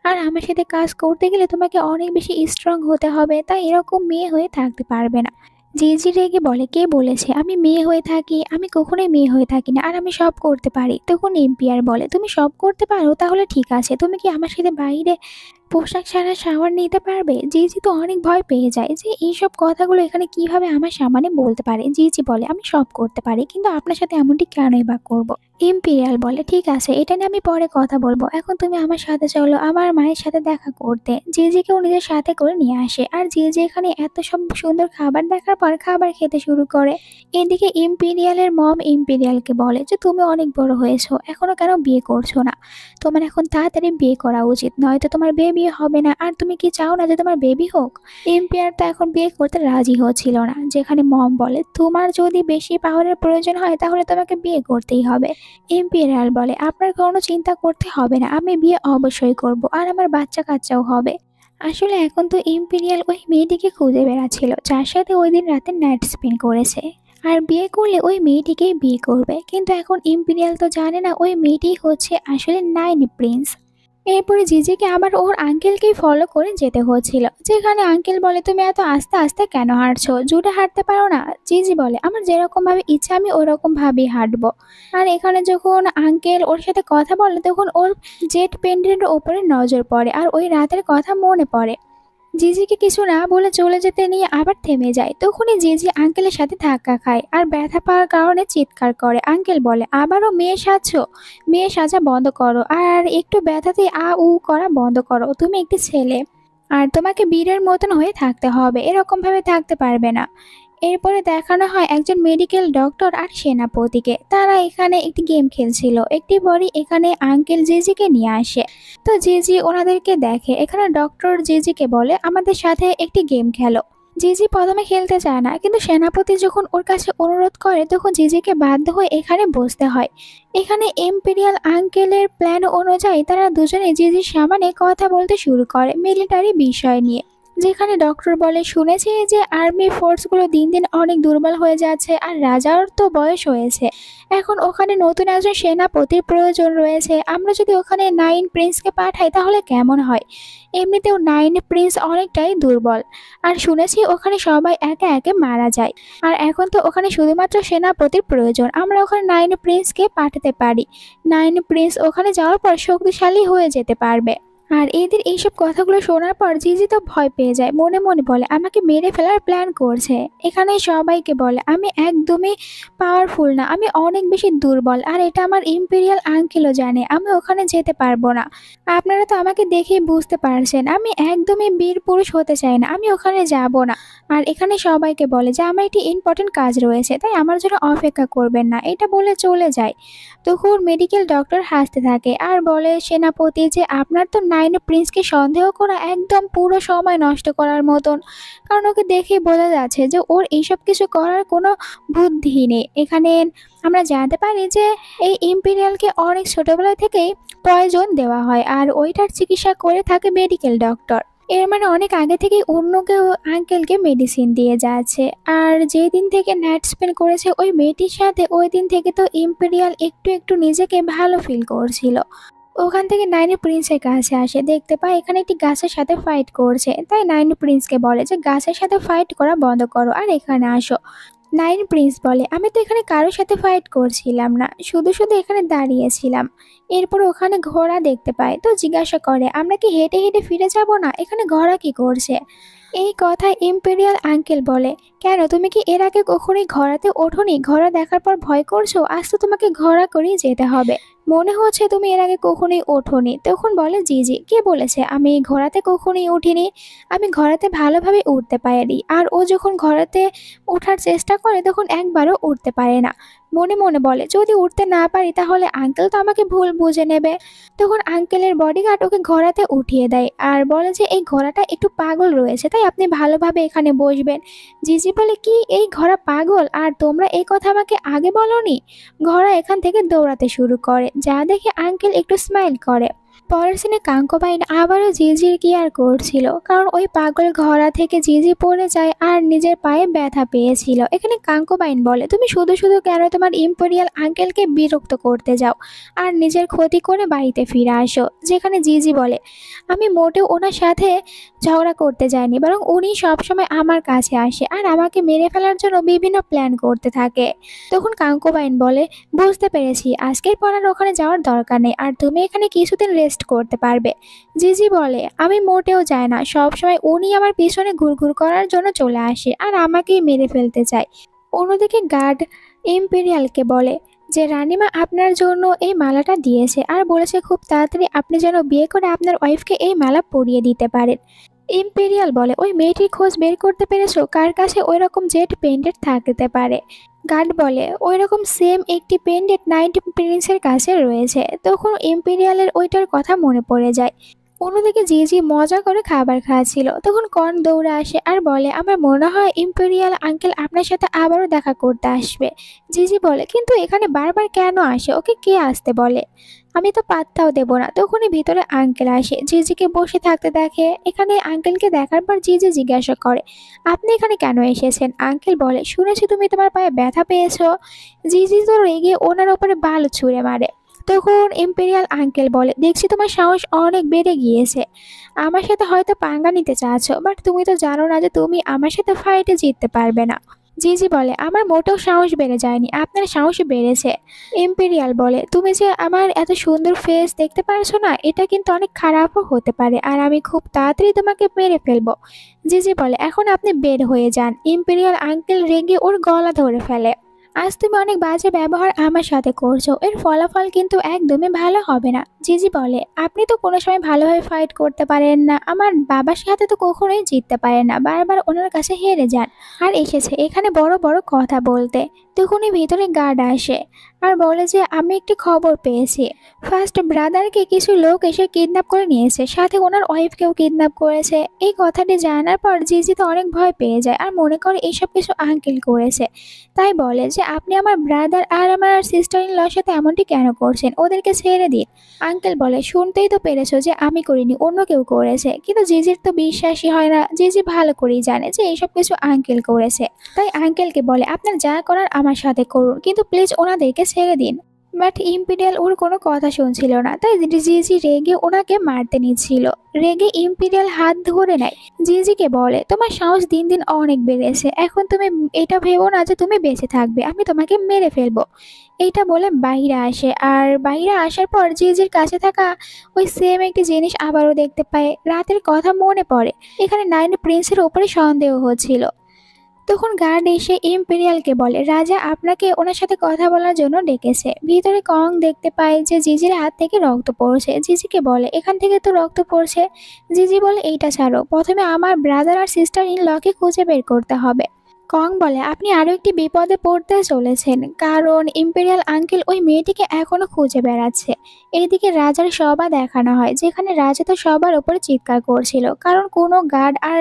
S1: আর আমার সাথে কাজ করতে গেলে তোমাকে অনেক বেশি স্ট্রং হতে হবে, তাই এরকম মেয়ে হয়ে থাকতে পারবে না। জি রেগে বলে, কে বলেছে আমি মেয়ে হয়ে থাকি? আমি কখনোই মেয়ে হয়ে থাকি না, আর আমি সব করতে পারি। তখন এম্পিয়ার বলে, তুমি সব করতে পারো? তাহলে ঠিক আছে, তুমি কি আমার সাথে বাইরে পোশাক ছাড়া শাওয়ার নিতে পারবে? জিজি তো অনেক ভয় পেয়ে যায় যে এইসব কথাগুলো এখানে কিভাবে আমার সামনে বলতে পারে। জিজি বলে, আমি সব করতে পারি, কিন্তু আপনার সাথে এমনটি কেনই বা করব। ইম্পেরিয়াল বলে, ঠিক আছে, এটা নিয়ে আমি পরে কথা বলবো, এখন তুমি আমার সাথে চলো আমার মায়ের সাথে দেখা করতে। জিজিকেও নিজের সাথে করে নিয়ে আসে, আর জিজি এখানে এত সব সুন্দর খাবার দেখার পর খাবার খেতে শুরু করে। এদিকে ইম্পেরিয়ালের মম ইম্পেরিয়ালকে বলে যে তুমি অনেক বড় হয়েছো, এখনো কেন বিয়ে করছো না? তোমার এখন তাড়াতাড়ি বিয়ে করা উচিত, নয়তো তোমার বেবি হবে না। আর তুমি কি চাও না যে তোমার বেবি হোক? এম্পিয়ার তো এখন বিয়ে করতে রাজি হচ্ছিল না, যেখানে মম বলে তোমার যদি বেশি পাওয়ারের প্রয়োজন হয় তাহলে তোমাকে বিয়ে করতেই হবে। এম্পিয়ার বলে আপনার কোনো চিন্তা করতে হবে না, আমি বিয়ে অবশ্যই করব, আর আমার বাচ্চা কাচ্চাও হবে। আসলে এখন তো ইম্পেরিয়াল ওই মেয়েটিকে খুঁজে বেড়াচ্ছিল যার সাথে ওই দিন রাতে নাইট স্পেন্ড করেছে, আর বিয়ে করলে ওই মেয়েটিকেই বিয়ে করবে। কিন্তু এখন ইম্পেরিয়াল তো জানে না ওই মেয়েটি হচ্ছে আসলে নাইন প্রিন্স। এরপরে জিজিকে আবার ওর আঙ্কেলকেই ফলো করে যেতে হচ্ছিল, যেখানে আঙ্কেল বলে তুমি এত আস্তে আস্তে কেন হাঁটছো, জুড়ে হাঁটতে পারো না? জিজি বলে আমার যেরকম ভাবে ইচ্ছা আমি ওরকম ভাবেই হাঁটবো। আর এখানে যখন আঙ্কেল ওর সাথে কথা বলে তখন ওর জেট পেন্ডেন্টের ওপরে নজর পড়ে, আর ওই রাতের কথা মনে পড়ে। জিজিকে কিছু না বলে চলে যেতে নিয়ে আবার থেমে যায়, তখনই জিজি আঙ্কেলের সাথে ধাক্কা খায় আর ব্যথা পাওয়ার কারণে চিৎকার করে। আঙ্কেল বলে আবারও মেয়ে সাজছো, মেয়ে সাজা বন্ধ করো, আর একটু ব্যথাতে আ উ করা বন্ধ করো, তুমি একটি ছেলে আর তোমাকে বীরের মতন হয়ে থাকতে হবে, এরকম ভাবে থাকতে পারবে না। এরপরে দেখানো হয় একজন মেডিকেল ডক্টর আর সেনাপতিকে, তারা এখানে একটি গেম খেলছিল। একটি পরই এখানে আঙ্কেল জিজিকে নিয়ে আসে, তো জিজি ওনাদেরকে দেখে। এখানে ডক্টর জিজিকে বলে আমাদের সাথে একটি গেম খেলো। জিজি প্রথমে খেলতে চায় না, কিন্তু সেনাপতি যখন ওর কাছে অনুরোধ করে তখন জিজিকে বাধ্য হয়ে এখানে বসতে হয়। এখানে এম্পেরিয়াল আঙ্কেলের প্ল্যান অনুযায়ী তারা দুজনে জিজির সামনে কথা বলতে শুরু করে মিলিটারি বিষয় নিয়ে, যেখানে ডক্টর বলে শুনেছি যে আর্মি ফোর্সগুলো দিন দিন অনেক দুর্বল হয়ে যাচ্ছে, আর রাজার তো বয়স হয়েছে, এখন ওখানে নতুন একজন সেনাপতির প্রয়োজন রয়েছে। আমরা যদি ওখানে নাইন প্রিন্সকে পাঠাই তাহলে কেমন হয়? এমনিতেও নাইন প্রিন্স অনেকটাই দুর্বল, আর শুনেছি ওখানে সবাই একে একে মারা যায়। আর এখন তো ওখানে শুধুমাত্র সেনাপতির প্রয়োজন, আমরা ওখানে নাইন প্রিন্সকে পাঠাতে পারি। নাইন প্রিন্স ওখানে যাওয়ার পর শক্তিশালী হয়ে যেতে পারবে। আর এদের এইসব কথাগুলো শোনার পর জিজি তো ভয় পেয়ে যায়, মনে মনে বলে আমাকে মেরে ফেলার প্ল্যান করছে। এখানে সবাইকে বলে আমি একদমই পাওয়ারফুল না, আমি অনেক বেশি দুর্বল, আর এটা আমার ইম্পেরিয়াল আঙ্কেলও জানে, আমি ওখানে যেতে পারবো না। আপনারা তো আমাকে দেখেই বুঝতে পারছেন আমি একদমই বীর পুরুষ হতে চাই না, আমি ওখানে যাব না। আর এখানে সবাইকে বলে যে আমার একটি ইম্পর্টেন্ট কাজ রয়েছে, তাই আমার জন্য অপেক্ষা করবেন না, এটা বলে চলে যায়। তখন মেডিকেল ডক্টর হাসতে থাকে আর বলে সেনাপতি যে আপনার তো নাইন প্রিন্সকে সন্দেহ করা একদম পুরো সময় নষ্ট করার মতন, কারণ ওকে দেখে বোঝা যাচ্ছে যে ওর এইসব কিছু করার কোনো বুদ্ধি নেই। এখানে আমরা জানতে পারি যে এই ইম্পেরিয়ালকে অনেক ছোটবেলা থেকেই পয়জন দেওয়া হয়, আর ওইটার চিকিৎসা করে থাকে মেডিকেল ডক্টর। এর মানে অনেক আগে থেকেই অন্য কেউ আঙ্কেলকে মেডিসিন দিয়ে যাচ্ছে। আর যেই দিন থেকে নাইট স্পেন্ড করেছে ওই মেয়েটির সাথে, ওই দিন থেকে তো ইম্পেরিয়াল একটু একটু নিজেকে ভালো ফিল করছিল। ওখান থেকে নাইনি প্রিন্সের কাছে আসে, দেখতে পায় এখানে একটি গাছের সাথে ফাইট করছে, তাই নাইনি প্রিন্সকে বলে যে গাছের সাথে ফাইট করা বন্ধ করো আর এখানে আসো। নাইন প্রিন্স বলে আমি তো এখানে কারোর সাথে ফাইট করছিলাম না, শুধু শুধু এখানে দাঁড়িয়েছিলাম। এরপর ওখানে ঘোড়া দেখতে পায়, তো জিজ্ঞাসা করে আমরা কি হেঁটে হেঁটে ফিরে যাব না, এখানে ঘোড়া কি করছে? এই কথা ইম্পেরিয়াল আঙ্কেল বলে কেন, তুমি কি এর আগে কখনোই ঘোড়াতে ওঠোনি? ঘোড়া দেখার পর ভয় করছো? আজ তো তোমাকে ঘোড়া করেই যেতে হবে, মনে হচ্ছে তুমি এর আগে কখনোই ওঠোনি। তখন বলে জি জি, কে বলেছে আমি ঘোড়াতে কখনোই উঠিনি, আমি ঘোড়াতে ভালোভাবে উঠতে পারি। আর ও যখন ঘোড়াতে ওঠার চেষ্টা করে তখন একবারও উঠতে পারে না। মনে মনে বলে যদি উঠতে না পারি তাহলে আঙ্কেল তো আমাকে ভুল বুঝে নেবে। তখন আঙ্কেলের বডিগার্ড ওকে ঘোড়াতে উঠিয়ে দেয় আর বলে যে এই ঘোড়াটা একটু পাগল রয়েছে, তাই আপনি ভালোভাবে এখানে বসবেন। জিজি বলে কি এই ঘোড়া পাগল, আর তোমরা এই কথা আমাকে আগে বলনি? ঘোড়া এখান থেকে দৌড়াতে শুরু করে, যা দেখে আঙ্কেল একটু স্মাইল করে। পরের সিনে কাঙ্কবাইন আবারও জিজির কেয়ার করছিল, কারণ ওই পাগল ঘোড়া থেকে জিজি পড়ে যায় আর নিজের পায়ে ব্যথা পেয়েছিল। এখানে কাঙ্কবাইন বলে তুমি শুধু শুধু কেন তোমার ইম্পেরিয়াল আঙ্কেলকে বিরক্ত করতে যাও আর নিজের ক্ষতি করে বাড়িতে ফিরে আসো। যেখানে জিজি বলে আমি মোটেও ওনার সাথে ঝগড়া করতে যাইনি, বরং উনি সবসময় আমার কাছে আসে আর আমাকে মেরে ফেলার জন্য বিভিন্ন প্ল্যান করতে থাকে। তখন কাঙ্কবাইন বলে বুঝতে পেরেছি, আজকের পর আর ওখানে যাওয়ার দরকার নেই, আর তুমি এখানে কিছুদিন টেস্ট করতে পারবে। জিজি বলে আমি মোটেও চাই না, সবসময় উনি আমার পিছনে ঘুরঘুর করার জন্য চলে আসে আর আমাকেই মেরে ফেলতে চায়। অন্যদিকে গার্ড ইম্পেরিয়ালকে বলে যে রানীমা আপনার জন্য এই মালাটা দিয়েছে আর বলেছে খুব তাড়াতাড়ি আপনি যেন বিয়ে করে আপনার ওয়াইফকে এই মালা পরিয়ে দিতে পারেন। ইম্পেরিয়াল বলে ওই মেয়েটির খোঁজ বের করতে পেরেছো, কার কাছে ওই রকম জেট পেন্ডেন্ট থাকতে পারে? গার্ড বলে ওই রকম সেম একটি পেন্ডেন্ট নাইট প্রিন্সের কাছে রয়েছে। তখন ইম্পেরিয়ালের ওইটার কথা মনে পড়ে যায়। অন্যদিকে জিজি মজা করে খাবার খাচ্ছিল, তখন কর্ন দৌড়ে আসে আর বলে আমার মনে হয় ইম্পেরিয়াল আঙ্কেল আপনার সাথে আবারও দেখা করতে আসবে। জিজি বলে কিন্তু এখানে বারবার কেন আসে, ওকে কে আসতে বলে? আমি তো পাত্তাও দেব না। তখনই ভিতরে আঙ্কেল আসে, জিজিকে বসে থাকতে দেখে। এখানে আঙ্কেলকে দেখার পর জিজি জিজ্ঞাসা করে আপনি এখানে কেন এসেছেন? আঙ্কেল বলে শুনেছি তুমি তোমার পায়ে ব্যথা পেয়েছো। জিজি তো রেগে ওনার ওপরে বালু ছুঁড়ে মারে। তখন ইম্পেরিয়াল আঙ্কেল বলে দেখছি তোমার সাহস অনেক বেড়ে গিয়েছে, আমার সাথে হয়তো পাঙ্গা নিতে চাচ্ছ, বাট তুমি তো জানো না যে তুমি আমার সাথে ফাইটে জিততে পারবে না। জিজি বলে আমার মোটেও সাহস বেড়ে যায়নি, আপনার সাহস বেড়েছে। ইম্পেরিয়াল বলে তুমি যে আমার এত সুন্দর ফেস দেখতে পারছো না, এটা কিন্তু অনেক খারাপও হতে পারে আর আমি খুব তাড়াতাড়ি তোমাকে মেরে ফেলবো। জিজি বলে এখন আপনি বের হয়ে যান। ইম্পেরিয়াল আঙ্কেল রেগে ওর গলা ধরে ফেলে। আজ তুমি অনেক বাজে ব্যবহার আমার সাথে করছো, এর ফলাফল কিন্তু একদমই ভালো হবে না। জিজি বলে আপনি তো কোনো সময় ভালোভাবে ফাইট করতে পারেন না, আমার বাবার সাথে তো কখনোই জিততে পারেন না, বারবার ওনার কাছে হেরে যান আর এসেছে এখানে বড় বড় কথা বলতে। তখনই ভিতরে গার্ড আসে আর বলে যে আমি একটি খবর পেয়েছি, ফার্স্ট ব্রাদারকে কিছু লোক এসে কিডন্যাপ করে নিয়েছে, সাথে ওনার ওয়াইফকেও কিডন্যাপ করেছে। এই কথাটি জানার পর জিজি তো অনেক ভয় পেয়ে যায় আর মনে করে এইসব কিছু আঙ্কেল করেছে। তাই বলে যে আপনি আমার ব্রাদার আর আমার সিস্টার ইন লর সাথে এমনটি কেন করছেন, ওদেরকে ছেড়ে দিন। আঙ্কেল বলে শুনতেই তো পেরেছো যে আমি করিনি, অন্য কেউ করেছে। কিন্তু জিজির তো বিশ্বাসই হয় না। জিজি ভালো করেই জানে যে এইসব কিছু আঙ্কেল করেছে, তাই আঙ্কেলকে বলে আপনার যা করার আমার সাথে করুন, কিন্তু প্লিজ ওনাদেরকে ছেড়ে দিন। বাট ইম্পেরিয়াল ওর কোনো কথা শুনছিল না, তাই জিজি রেগে ওনাকে মারতে নিচ্ছিল। রেগে ইম্পেরিয়াল হাত ধরে নেয়, জিজিকে বলে তোমার সাহস দিন দিন অনেক বেড়েছে, এখন তুমি এটা ভেবো না যে তুমি বেঁচে থাকবে, আমি তোমাকে মেরে ফেলবো। এইটা বলে বাইরে আসে আর বাইরে আসার পর জিজির কাছে থাকা ওই সেম একটি জিনিস আবারও দেখতে পায়। রাতের কথা মনে পড়ে, এখানে নাইন প্রিন্সের ওপরে সন্দেহ হচ্ছিল। তখন গার্ড এসে ইম্পেরিয়ালকে বলে রাজা আপনাকে ওনার সাথে কথা বলার জন্য ডেকেছে। ভিতরে কং দেখতে পায় যে জিজির হাত থেকে রক্ত পড়ছে। জিজিকে বলে এখান থেকে তো রক্ত পড়ছে। জিজি বলে এইটা ছাড়ো, প্রথমে আমার ব্রাদার আর সিস্টার ইন লকে খুঁজে বের করতে হবে। কং বলে আপনি আরও একটি বিপদে পড়তে চলেছেন, কারণ ইম্পেরিয়াল আঙ্কেল ওই মেয়েটিকে এখনো খুঁজে বেড়াচ্ছে। এইদিকে রাজার সভা দেখানো হয়, যেখানে রাজা তো সবার ওপরে চিৎকার করছিল, কারণ কোনো গার্ড আর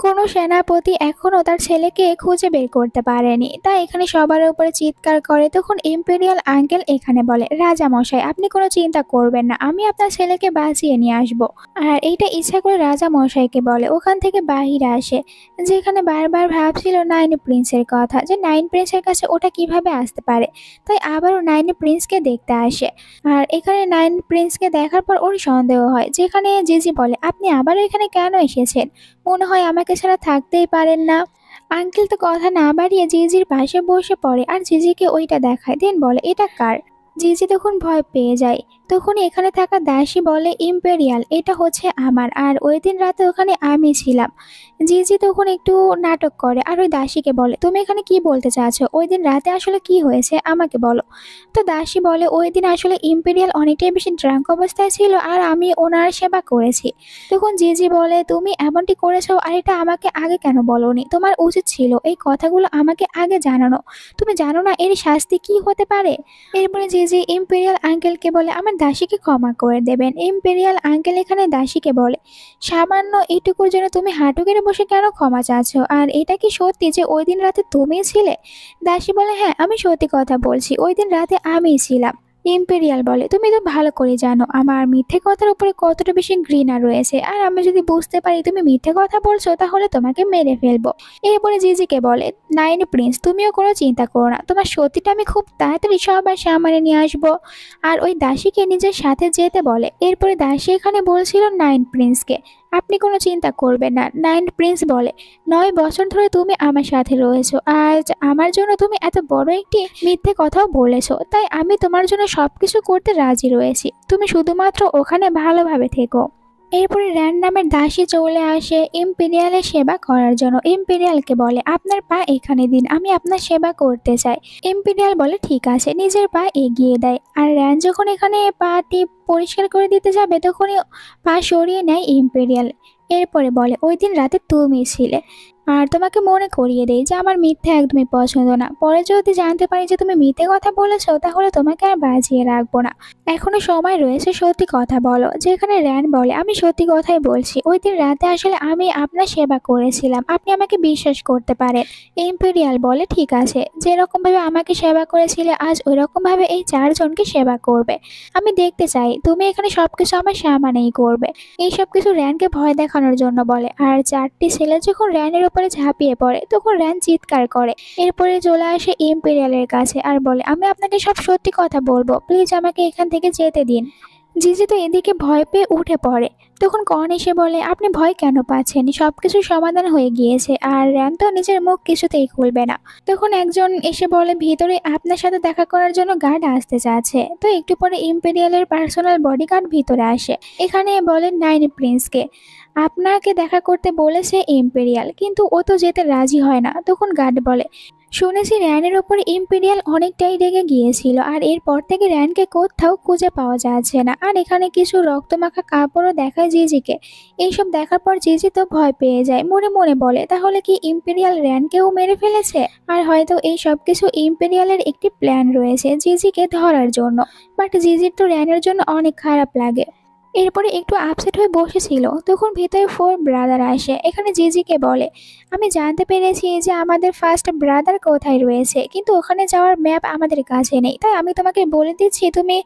S1: কোনো সেনাপতি এখনও তার ছেলেকে খুঁজে বের করতে পারেনি, তাই এখানে সবার উপরে চিৎকার করে। তখন ইম্পেরিয়াল আঙ্কেল এখানে বলে রাজা মশাই আপনি কোনো চিন্তা করবেন না, আমি আপনার ছেলেকে বাঁচিয়ে নিয়ে আসবো। আর এইটা ইচ্ছা করে রাজা মশাইকে বলে ওখান থেকে বাহিরে আসে, যেখানে বারবার ভাবছিল নাইন প্রিন্সের কথা, যে নাইন প্রিন্সের কাছে ওটা কিভাবে আসতে পারে। তাই আবারও নাইন প্রিন্সকে দেখতে আসে। আর এখানে নাইন প্রিন্সকে দেখার পর ওর সন্দেহ হয়, যেখানে জিজি বলে আপনি আবারও এখানে কেন এসেছেন, মনে হয় আমাকে ছাড়া থাকতেই পারেন না। আঙ্কেল তো কথা না বাড়িয়ে জিজির পাশে বসে পড়ে আর জিজিকে ওইটা দেখায়, দেন বলে এটা কার। জিজি তখন ভয় পেয়ে যায়। তখন এখানে থাকা দাসী বলে ইম্পেরিয়াল এটা হচ্ছে আমার, আর ওই দিন রাতে ওখানে আমি ছিলাম। জিজি তখন একটু নাটক করে আর ওই দাসীকে বলে তুমি এখানে কি বলতে চাচ্ছ, ওই দিন রাতে আসলে কি হয়েছে আমাকে বলো। তো দাসী বলে ওই দিন আসলে ইম্পেরিয়াল অনেকটাই বেশি ড্রাঙ্ক অবস্থায় ছিল আর আমি ওনার সেবা করেছি। তখন জিজি বলে তুমি এমনটি করেছো আর এটা আমাকে আগে কেন বলোনি, তোমার উচিত ছিল এই কথাগুলো আমাকে আগে জানানো, তুমি জানো না এর শাস্তি কি হতে পারে। এরপরে জিজি ইম্পেরিয়াল আঙ্কেলকে বলে আমার দাসীকে ক্ষমা করে দেবেন। ইম্পেরিয়াল আঙ্কেল এখানে দাসীকে বলে সামান্য এইটুকুর জন্য তুমি হাঁটু গেড়ে বসে কেন ক্ষমা চাচ্ছ, আর এটা কি সত্যি যে ওই দিন রাতে তুমিই ছিলে? দাসী বলে হ্যাঁ আমি সত্যি কথা বলছি, ওই দিন রাতে আমিই ছিলাম। ইম্পেরিয়াল বলে তুমি তো ভালো করে জানো আমার মিথ্যে কথার উপরে কতটা বেশি ঘৃণা রয়েছে, আর আমি যদি বুঝতে পারি তুমি মিথ্যে কথা বলছো তাহলে তোমাকে মেরে ফেলবো। এরপরে জিজিকে বলে নাইন প্রিন্স তুমিও কোনো চিন্তা করো না, তোমার সত্যিটা আমি খুব তাড়াতাড়ি সবার সামনে নিয়ে আসবো। আর ওই দাসীকে নিজের সাথে যেতে বলে। এরপরে দাসী এখানে বলছিল নাইন প্রিন্সকে আপনি কোনো চিন্তা করবেন না। নাইন প্রিন্স বলে, 9 বছর ধরে তুমি আমার সাথে রয়েছো, আজ আমার জন্য তুমি এত বড় একটি মিথ্যে কথাও বলেছো, তাই আমি তোমার জন্য সবকিছু করতে রাজি রয়েছি। তুমি শুধুমাত্র ওখানে ভালোভাবে থেকো। এরপরে র্যান নামের দাসী চলে আসে ইম্পেরিয়ালের সেবা করার জন্য। ইম্পেরিয়ালকে বলে, আপনার পা এখানে দিন, আমি আপনার সেবা করতে চাই। ইম্পেরিয়াল বলে ঠিক আছে, নিজের পা এগিয়ে দেয়। আর র্যান যখন এখানে পাটি পরিষ্কার করে দিতে যাবে তখনই পা সরিয়ে নেয় ইম্পেরিয়াল। এরপরে বলে, ওই দিন রাতে তুমি ছিলে, আর তোমাকে মনে করিয়ে দেই যে আমার মিথ্যে একদমই পছন্দ না। পরে যদি জানতে পারি যে তুমি মিথ্যে কথা বলেছো তাহলে তোমাকে আর বাঁচিয়ে রাখবো না। এখনো সময় রয়েছে, সত্যি কথা বলো। যেখানে র্যান বলে, আমি সত্যি কথাই বলছি, ওই দিন রাতে আসলে আমি আপনার সেবা করেছিলাম, আপনি আমাকে বিশ্বাস করতে পারেন। ইম্পেরিয়াল বলে, ঠিক আছে, যেরকম ভাবে আমাকে সেবা করেছিলে আজ ওই রকম ভাবে এই 4 জনকে সেবা করবে। আমি দেখতে চাই তুমি এখানে সবকিছু আমার সামনেই করবে। এই সব কিছু র্যানকে ভয় দেখানোর জন্য বলে। আর 4টি ছেলে যখন র্যানের উপরে ঝাঁপিয়ে পড়ে তখন র্যান চিৎকার করে। এরপরে চলে আসে ইম্পেরিয়ালের কাছে আর বলে, আমি আপনাকে সব সত্যি কথা বলবো, প্লিজ আমাকে এখান থেকে যেতে দিন। জিজি তো এদিকে ভয় পেয়ে উঠে পড়ে। তখন কর্ন এসে বলে, আপনি ভয় কেন পাচ্ছেন, সবকিছু সমাধান হয়ে গিয়েছে। আর র্যান তো নিজের মুখ কিছুতেই খুলবে না। তখন একজন এসে বলে, ভিতরে আপনার সাথে দেখা করার জন্য গার্ড আসতে চাচ্ছে। তো একটু পরে ইম্পেরিয়ালের পার্সোনাল বডিগার্ড ভিতরে আসে। এখানে বলেন নাইন প্রিন্সকে, আপনাকে দেখা করতে বলেছে ইম্পেরিয়াল, কিন্তু ও তো যেতে রাজি হয় না। তখন গার্ড বলে, শুনেছি র্যানের ওপর ইম্পেরিয়াল অনেকটাই রেগে গিয়েছিল, আর এরপর থেকে র্যানকে কোথাও খুঁজে পাওয়া যাচ্ছে না। আর এখানে কিছু রক্তমাখা কাপড়ও দেখায় জিজিকে। এইসব দেখার পর জিজি তো ভয় পেয়ে যায়, মনে মনে বলে, তাহলে কি ইম্পেরিয়াল র্যানকেও মেরে ফেলেছে? আর হয়তো এই সব কিছু ইম্পেরিয়ালের একটি প্ল্যান রয়েছে জিজিকে ধরার জন্য। বাট জিজির তো র্যানের জন্য অনেক খারাপ লাগে। এরপরে একটু আপসেট হয়ে বসেছিল, তখন ভিতরে 4 ব্রাদার আসে। এখানে জিজিকে বলে, আমি জানতে পেরেছি যে আমাদের ফার্স্ট ব্রাদার কোথায় রয়েছে, কিন্তু ওখানে যাওয়ার ম্যাপ আমাদের কাছে নেই। তাই আমি তোমাকে বলে দিচ্ছি, তুমি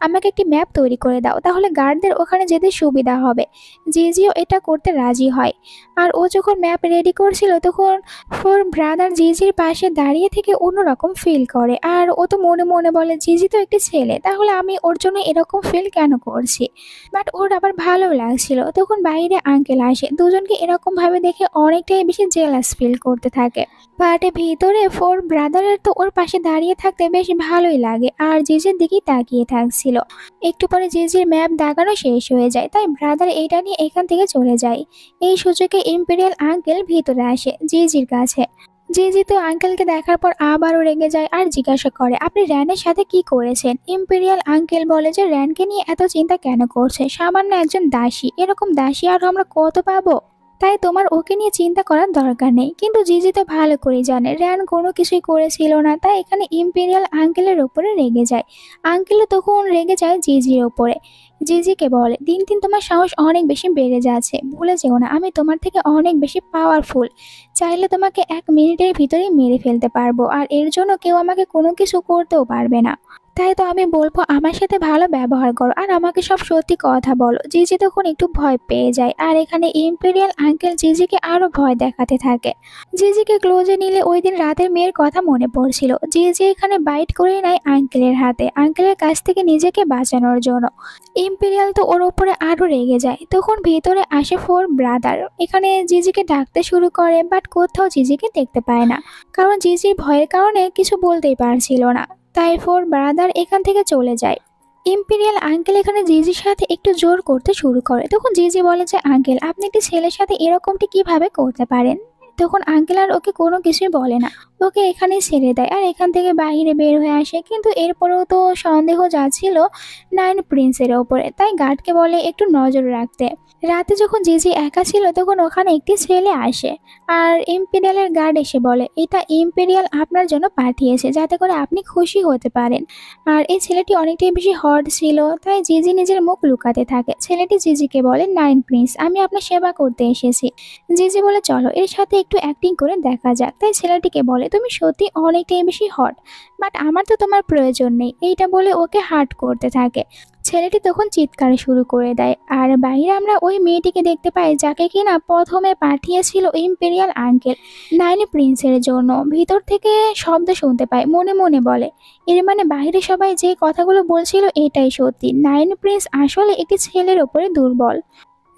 S1: আমাকে একটি ম্যাপ তৈরি করে দাও, তাহলে গার্ডদের ওখানে যেতে সুবিধা হবে। জিজিও এটা করতে রাজি হয়। আর ও যখন ম্যাপ রেডি করছিল তখন 4 ব্রাদার জিজির পাশে দাঁড়িয়ে থেকে অন্যরকম ফিল করে। আর ও তো মনে মনে বলে, জিজি তো একটি ছেলে, তাহলে আমি ওর জন্য এরকম ফিল কেন করছি? বাট ওর আবার ভালো লাগছিল। তখন বাইরে আঙ্কেল আসে, দুজনকে এরকম ভাবে দেখে অনেকটাই বেশি জেলাস ফিল করতে থাকে। বাট ভিতরে 4 ব্রাদারের তো ওর পাশে দাঁড়িয়ে থাকতে বেশ ভালোই লাগে, আর জিজির দিকেই তাকিয়ে থাকছিল। একটু পরে জিজির ম্যাপ দাগানো শেষ হয়ে যায়, তাই ব্রাদার এইটা নিয়ে এখান থেকে চলে যায়। এই সুযোগে ইম্পেরিয়াল আঙ্কেল ভিতরে আসে জিজির কাছে। জিজি তো আঙ্কেলকে দেখার পর আবারও রেগে যায় আর জিজ্ঞাসা করে, আপনি র্যানের সাথে কি করেছেন? ইম্পেরিয়াল আঙ্কেল বলে যে র্যানকে নিয়ে এত চিন্তা কেন করছে, সামান্য একজন দাসী, এরকম দাসী আর আমরা কত পাবো, তাই তোমার ওকে নিয়ে চিন্তা করার দরকার নেই। কিন্তু জিজি তো ভালো করে জানে র্যান কোনো কিছুই করেছিল না, তাই এখানে ইম্পেরিয়াল আঙ্কেলের ওপরে রেগে যায়। আঙ্কেলও তখন রেগে যায় জিজির ওপরে। জিজিকে বলে, দিন দিন তোমার সাহস অনেক বেশি বেড়ে যাচ্ছে, ভুলে যেও না আমি তোমার থেকে অনেক বেশি পাওয়ারফুল। চাইলে তোমাকে 1 মিনিটের ভিতরেই মেরে ফেলতে পারবো, আর এর জন্য কেউ আমাকে কোনো কিছু করতেও পারবে না। তাই তো আমি বলবো আমার সাথে ভালো ব্যবহার করো আর আমাকে সব সত্যি কথা বলো। জিজি তখন একটু ভয় পেয়ে যায়, আর এখানে ইম্পেরিয়াল আঙ্কেল জিজিকে আরো ভয় দেখাতে থাকে। জিজিকে ক্লোজে নিলে ওই দিন রাতের মেয়ের কথা মনে পড়ছিল। জিজি এখানে বাইট করে নেয় আঙ্কেলের হাতে, আঙ্কেলের কাছ থেকে নিজেকে বাঁচানোর জন্য। ইম্পেরিয়াল তো ওর উপরে আরো রেগে যায়। তখন ভিতরে আসে 4 ব্রাদার, এখানে জিজিকে ডাকতে শুরু করে, বাট কোথাও জিজিকে দেখতে পায় না, কারণ জিজির ভয়ের কারণে কিছু বলতেই পারছিল না। তাই 4 ব্রাদার এখান থেকে চলে যায়। ইম্পেরিয়াল আঙ্কেল এখানে জিজির সাথে একটু জোর করতে শুরু করে। তখন জিজি বলে যে, আঙ্কেল আপনি একটি ছেলের সাথে এরকমটি কিভাবে করতে পারেন? তখন আঙ্কেল আর ওকে কোনো কিছুই বলে না, ওকে এখানেই ছেড়ে দেয় আর এখান থেকে বাইরে বের হয়ে আসে। কিন্তু এরপরেও তো সন্দেহ যাচ্ছিল নাইন প্রিন্সের ওপরে, তাই গার্ডকে বলে একটু নজর রাখতে। রাতে যখন জিজি একা ছিল তখন ওখানে একটি ছেলে আসে, আর ইম্পেরিয়ালের গার্ড এসে বলে, এটা ইম্পেরিয়াল আপনার জন্য পাঠিয়েছে যাতে করে আপনি খুশি হতে পারেন। আর এই ছেলেটি অনেকটাই বেশি হট ছিল, তাই জিজি নিজের মুখ লুকাতে থাকে। ছেলেটি জিজিকে বলে, নাইন প্রিন্স আমি আপনার সেবা করতে এসেছি। জিজি বলে, চলো এর সাথে একটু অ্যাক্টিং করে দেখা যাক। তাই ছেলেটিকে বলে, তুমি সত্যি অনেকটাই বেশি হট, বাট আমার তো তোমার প্রয়োজন নেই। এইটা বলে ওকে হার্ট করতে থাকে। ছেলেটি তখন চিৎকার শুরু করে দেয়, আর বাইরে আমরা ওই মেয়েটিকে দেখতে পাই যাকে কিনা প্রথমে পাঠিয়েছিল ইম্পেরিয়াল আঙ্কেল নাইন প্রিন্সের জন্য। ভিতর থেকে শব্দ শুনতে পায়, মনে মনে বলে, এর মানে বাইরে সবাই যে কথাগুলো বলছিল এটাই সত্যি, নাইন প্রিন্স আসলে একটি ছেলের ওপরে দুর্বল।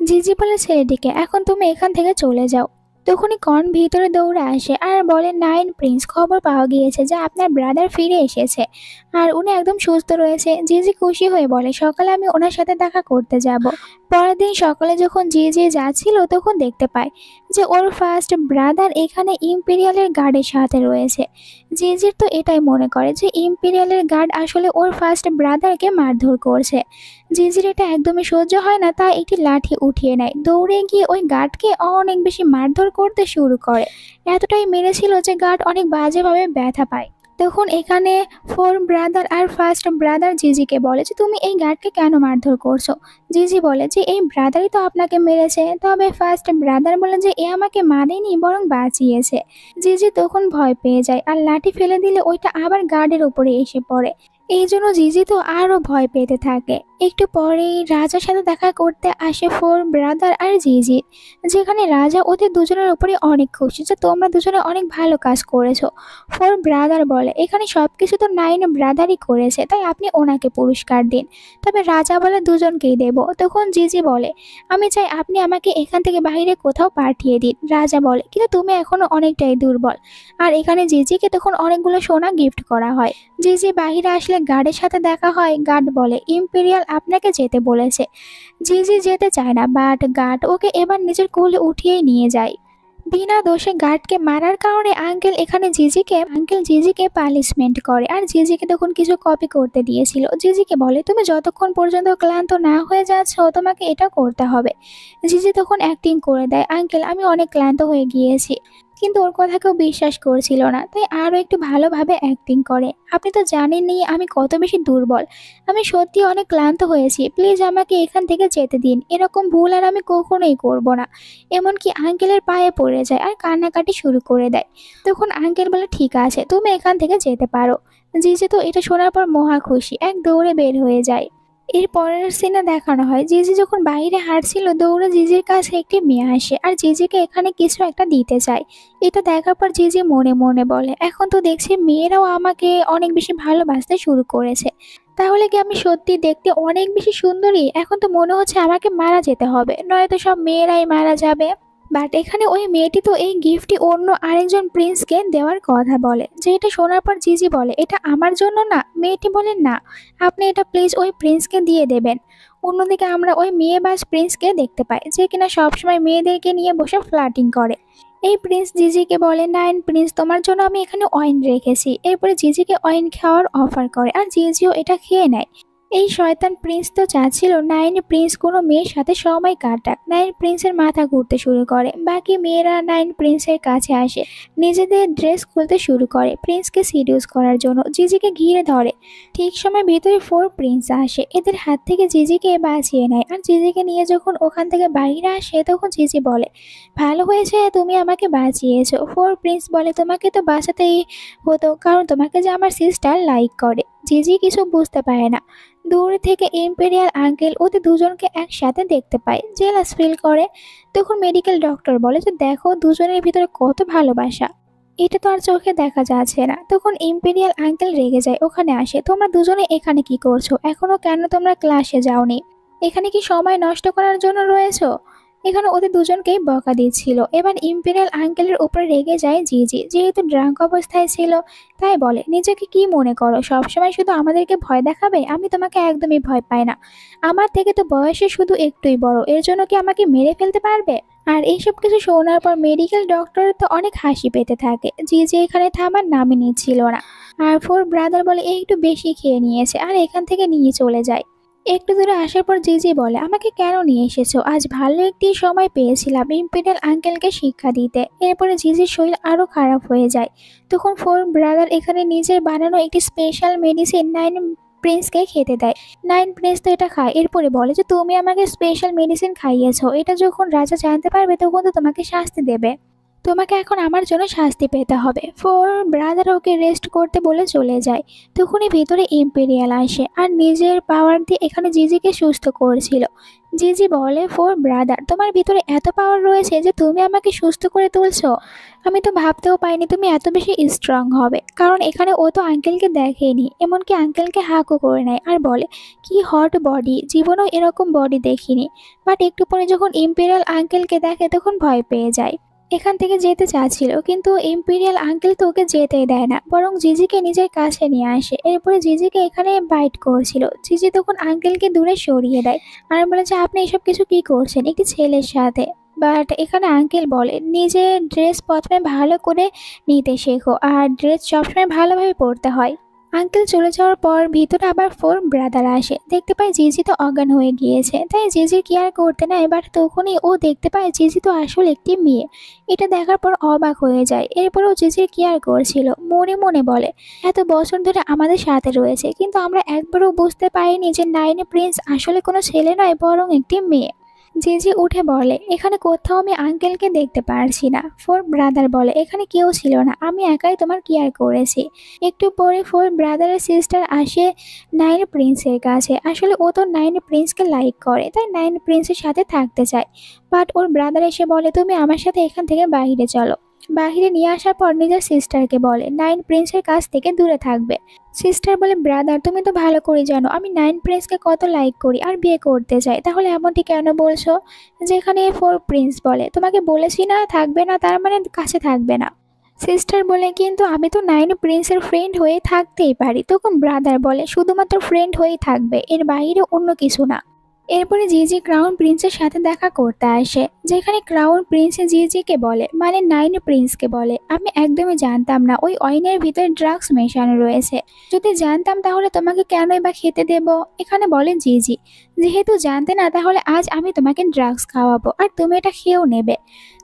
S1: জিজি বলে ছেলেটিকে, এখন তুমি এখান থেকে চলে যাও। তখনই কর্ন ভিতরে দৌড়ে আসে আর বলে, নাইন প্রিন্স, খবর পাওয়া গিয়েছে যে আপনার ব্রাদার ফিরে এসেছে আর উনি একদম সুস্থ রয়েছে। জিজি খুশি হয়ে বলে, সকালে আমি ওনার সাথে দেখা করতে যাব। পরের দিন সকালে যখন জিজি যাচ্ছিল তখন দেখতে পায় যে ওর ফার্স্ট ব্রাদার এখানে ইম্পেরিয়ালের গার্ডের সাথে রয়েছে। জিজির তো এটাই মনে করে যে ইম্পেরিয়ালের গার্ড আসলে ওর ফার্স্ট ব্রাদারকে মারধর করছে। জিজির এটা একদমই সহ্য হয় না, তাই একটি লাঠি উঠিয়ে নেয়, দৌড়ে গিয়ে ওই গার্ডকে অনেক বেশি মারধর করতে শুরু করে। এতটাই মেরেছিল যে গার্ড অনেক বাজেভাবে ব্যথা পায়। তখন এখানে ফোর ব্রাদার আর ফার্স্ট ব্রাদার জিজিকে বলে যে তুমি এই গার্ডকে কেন মারধর করছো। জিজি বলে যে এই ব্রাদারই তো আপনাকে মেরেছে। তবে ফার্স্ট ব্রাদার বলে যে এ আমাকে মারেনি, বরং বাঁচিয়েছে। জিজি তখন ভয় পেয়ে যায় আর লাঠি ফেলে দিলে ওইটা আবার গার্ডের উপরে এসে পড়ে। এই জন্য জিজি তো আরো ভয় পেতে থাকে। একটু পরেই রাজার সাথে দেখা করতে আসে ফোর ব্রাদার আর জিজি, যেখানে রাজা ওদের দুজনের উপরে অনেক খুশি যে তোমরা দুজনে অনেক ভালো কাজ করেছো। ফোর ব্রাদার বলে, এখানে সবকিছু তো নাইন ব্রাদারই করেছে, তাই আপনি ওনাকে পুরস্কার দিন। তবে রাজা বলে দুজনকেই দেব। তখন জিজি বলে, আমি চাই আপনি আমাকে এখান থেকে বাইরে কোথাও পাঠিয়ে দিন। রাজা বলে, কিন্তু তুমি এখনো অনেকটাই দুর্বল। আর এখানে জিজিকে তখন অনেকগুলো সোনা গিফট করা হয়। জিজি বাহিরে আসলে গার্ডের সাথে দেখা হয়। গার্ড বলে, ইম্পেরিয়াল আপনাকে যেতে বলেছে। জিজি যেতে চায় না, বাট গার্ড ওকে এবার নিজের কোলে উঠিয়ে নিয়ে যায়। বিনা দোষে গার্ডকে মারার কারণে আঙ্কেল জিজিকে পানিশমেন্ট করে আর জিজিকে তখন কিছু কপি করতে দিয়েছিল। জিজিকে বলে, তুমি যতক্ষণ পর্যন্ত ক্লান্ত না হয়ে যাচ্ছ তোমাকে এটা করতে হবে। জিজি তখন অ্যাক্টিং করে দেয়, আঙ্কেল আমি অনেক ক্লান্ত হয়ে গিয়েছি। কিন্তু ওর কথা কেউ বিশ্বাস করছিল না, তাই আরও একটু ভালোভাবে অ্যাক্টিং করে। আপনি তো জানেনই আমি কত বেশি দুর্বল। আমি সত্যি অনেক ক্লান্ত হয়েছি, প্লিজ আমাকে এখান থেকে যেতে দিন। এরকম ভুল আর আমি কখনোই করব না। এমনকি আঙ্কেলের পায়ে পড়ে যায় আর কান্নাকাটি শুরু করে দেয়। তখন আঙ্কেল বলে, ঠিক আছে তুমি এখান থেকে যেতে পারো। জিজি তো এটা শোনার পর মহা খুশি, এক দৌড়ে বের হয়ে যায়। এর পরের সিনে দেখানো হয় জিজি যখন বাইরে হাঁটছিল, দৌড়ে জিজির কাছে একটি মেয়ে আসে আর জিজিকে এখানে কিছু একটা দিতে চায়। এটা দেখার পর জিজি মনে মনে বলে, এখন তো দেখছি মেয়েরাও আমাকে অনেক বেশি ভালোবাসতে শুরু করেছে। তাহলে কি আমি সত্যি দেখতে অনেক বেশি সুন্দরী? এখন তো মনে হচ্ছে আমাকে মারা যেতে হবে, নয়তো সব মেয়েরাই মারা যাবে। বাট এখানে ওই মেয়েটি তো এই গিফটটি অন্য আরেকজন প্রিন্সকে দেওয়ার কথা বলে। যে এটা শোনার পর জিজি বলে, এটা আমার জন্য না। মেয়েটি বলে, না, আপনি এটা প্লিজ ওই প্রিন্সকে দিয়ে দেবেন। অন্যদিকে আমরা ওই মেয়েবাজ প্রিন্সকে দেখতে পাই, যে কিনা সবসময় মেয়েদেরকে নিয়ে বসে ফ্লার্টিং করে। এই প্রিন্স জিজিকে বলে, নাইন প্রিন্স তোমার জন্য আমি এখানে ওয়াইন রেখেছি। এরপরে জিজিকে ওয়াইন খাওয়ার অফার করে আর জিজিও এটা খেয়ে নেয়। এই শয়তান প্রিন্স তো চাচ্ছিল নাইন প্রিন্স কোনো মেয়ের সাথে সময় কাটাক। নাইন প্রিন্সের মাথা ঘুরতে শুরু করে। বাকি মেয়েরা নাইন প্রিন্সের কাছে আসে, নিজেদের ড্রেস খুলতে শুরু করে প্রিন্সকে সিডিউস করার জন্য। জিজিকে ঘিরে ধরে। ঠিক সময় ভিতরে ফোর প্রিন্স আসে, এদের হাত থেকে জিজিকে বাঁচিয়ে নেয়। আর জিজিকে নিয়ে যখন ওখান থেকে বাইরে আসে তখন জিজি বলে, ভালো হয়েছে তুমি আমাকে বাঁচিয়েছো। ফোর প্রিন্স বলে, তোমাকে তো বাঁচাতেই হতো, কারণ তোমাকে যে আমার সিস্টার লাইক করে। জিজি কিছু বুঝতে পারে না। দূর থেকে ইম্পেরিয়াল আঙ্কেল ওদের দুজনকে একসাথে দেখতে পায়, জেলাস ফিল করে। তখন মেডিকেল ডক্টর বলে যে দেখো দুজনের ভিতরে কত ভালোবাসা, এটা তো আর চোখে দেখা যাচ্ছে না। তখন ইম্পেরিয়াল আঙ্কেল রেগে যায়, ওখানে আসে, তোমরা দুজনে এখানে কি করছো? এখনো কেন তোমরা ক্লাসে যাওনি? এখানে কি সময় নষ্ট করার জন্য রয়েছো? এখানে ওদের দুজনকেই বকা দিচ্ছিল। এবার ইম্পেরিয়াল আঙ্কেলের উপরে রেগে যায় জিজি, যেহেতু ড্রাঙ্ক অবস্থায় ছিল। তাই বলে, নিজেকে কি মনে করো সবসময় শুধু আমাদেরকে ভয় দেখাবে? আমি তোমাকে একদমই ভয় পাই না। আমার থেকে তো বয়সে শুধু একটুই বড়, এর জন্য কি আমাকে মেরে ফেলতে পারবে? আর এইসব কিছু শোনার পর মেডিকেল ডক্টর তো অনেক হাসি পেতে থাকে। জিজি এখানে থামার নামই নিচ্ছিল না। আর ফোর ব্রাদার বলে, এই একটু বেশি খেয়ে নিয়েছে, আর এখান থেকে নিয়ে চলে যায়। একটু দূরে আসার পর জিজি বলে, আমাকে কেন নিয়ে এসেছো? আজ ভালো একটি সময় পেয়েছিলাম ইম্পেরিয়াল আঙ্কেলকে শিক্ষা দিতে। এরপরে জিজির শরীর আরো খারাপ হয়ে যায়। তখন ফোর ব্রাদার এখানে নিজের বানানো একটি স্পেশাল মেডিসিন নাইন প্রিন্সকে খেতে দেয়। নাইন প্রিন্স তো এটা খায়। এরপরে বলে যে তুমি আমাকে স্পেশাল মেডিসিন খাইয়েছো, এটা যখন রাজা জানতে পারবে তখন তো তোমাকে শাস্তি দেবে। তোমাকে এখন আমার জন্য শাস্তি পেতে হবে। ফোর ব্রাদার ওকে রেস্ট করতে বলে চলে যায়। তখনই ভেতরে ইম্পেরিয়াল আসে আর নিজের পাওয়ার দিয়ে এখানে জিজিকে সুস্থ করছিল। জিজি বলে, ফোর ব্রাদার, তোমার ভিতরে এত পাওয়ার রয়েছে যে তুমি আমাকে সুস্থ করে তুলছো। আমি তো ভাবতেও পাইনি তুমি এত বেশি স্ট্রং হবে, কারণ এখানে ও তো আঙ্কেলকে দেখেনি, এমনকি আঙ্কেলকে হাঁকও করে নেয় আর বলে, কি হট বডি, জীবনেও এরকম বডি দেখিনি। বাট একটু পরে যখন ইম্পেরিয়াল আঙ্কেলকে দেখে তখন ভয় পেয়ে যায়। এখান থেকে যেতে চাচ্ছিল, কিন্তু ইম্পেরিয়াল আঙ্কেল তো ওকে যেতেই দেয় না, বরং জিজিকে নিজের কাছে নিয়ে আসে। এরপরে জিজিকে এখানে বাইট করছিল। জিজি তখন আঙ্কেলকে দূরে সরিয়ে দেয় আর বলে যে, আপনি এসব কিছু কি করছেন একটি ছেলের সাথে। বাট এখানে আঙ্কেল বলে, নিজের ড্রেস প্রথমে ভালো করে নিতে শেখো, আর ড্রেস সবসময় ভালোভাবে পরতে হয়। আঙ্কেল চলে যাওয়ার পর ভিতরে আবার ফোর ব্রাদার আসে। দেখতে পায় জিজি তো অজ্ঞান হয়ে গিয়েছে, তাই জিজির কেয়ার করতে না। এবার তখনই ও দেখতে পায় জিজি তো আসলে একটি মেয়ে। এটা দেখার পর অবাক হয়ে যায়। এরপরও জিজির কেয়ার করছিল, মনে মনে বলে, এত বছর ধরে আমাদের সাথে রয়েছে, কিন্তু আমরা একবারও বুঝতে পারিনি যে নাইনে প্রিন্স আসলে কোনো ছেলে নয়, বরং একটি মেয়ে। জিজি উঠে বলে, এখানে কোথাও আমি আঙ্কেলকে দেখতে পারছি না। ফোর ব্রাদার বলে, এখানে কেউ ছিল না, আমি একাই তোমার কেয়ার করেছি। একটু পরে ফোর ব্রাদারের সিস্টার আসে নাইন প্রিন্সের কাছে। আসলে ও তো নাইন প্রিন্সকে লাইক করে, তাই নাইন প্রিন্সের সাথে থাকতে চায়। বাট ওর ব্রাদার এসে বলে, তুমি আমার সাথে এখান থেকে বাইরে চলো। বাহিরে নিয়ে আসার পর নিজের সিস্টারকে বলে নাইন প্রিন্সের কাছ থেকে দূরে থাকবে। সিস্টার বলে, ব্রাদার, তুমি তো ভালো করে জানো আমি নাইন প্রিন্সকে কত লাইক করি আর বিয়ে করতে চাই, তাহলে এমনটি কেন বলছো? যেখানে ফোর প্রিন্স বলে, তোমাকে বলেছি না থাকবে না, তার মানে কাছে থাকবে না। সিস্টার বলে, কিন্তু আমি তো নাইন প্রিন্সের ফ্রেন্ড হয়ে থাকতেই পারি। তখন ব্রাদার বলে, শুধুমাত্র ফ্রেন্ড হয়েই থাকবে, এর বাইরে অন্য কিছু না। এরপরে জিজি ক্রাউন প্রিন্সের সাথে দেখা করতে আসে, যেখানে ক্রাউন প্রিন্স জিজিকে বলে, মানে নাইন প্রিন্সকে বলে, আমি একদমই জানতাম না ওই অয়েনের ভিতরে ড্রাগস মেশানো রয়েছে। যদি জানতাম তাহলে তোমাকে কেনই বা খেতে দেব। এখানে বলে জিজি, যেহেতু জানতে না, তাহলে আজ আমি তোমাকে ড্রাগস খাওয়াবো আর তুমি এটা খেয়েও নেবে।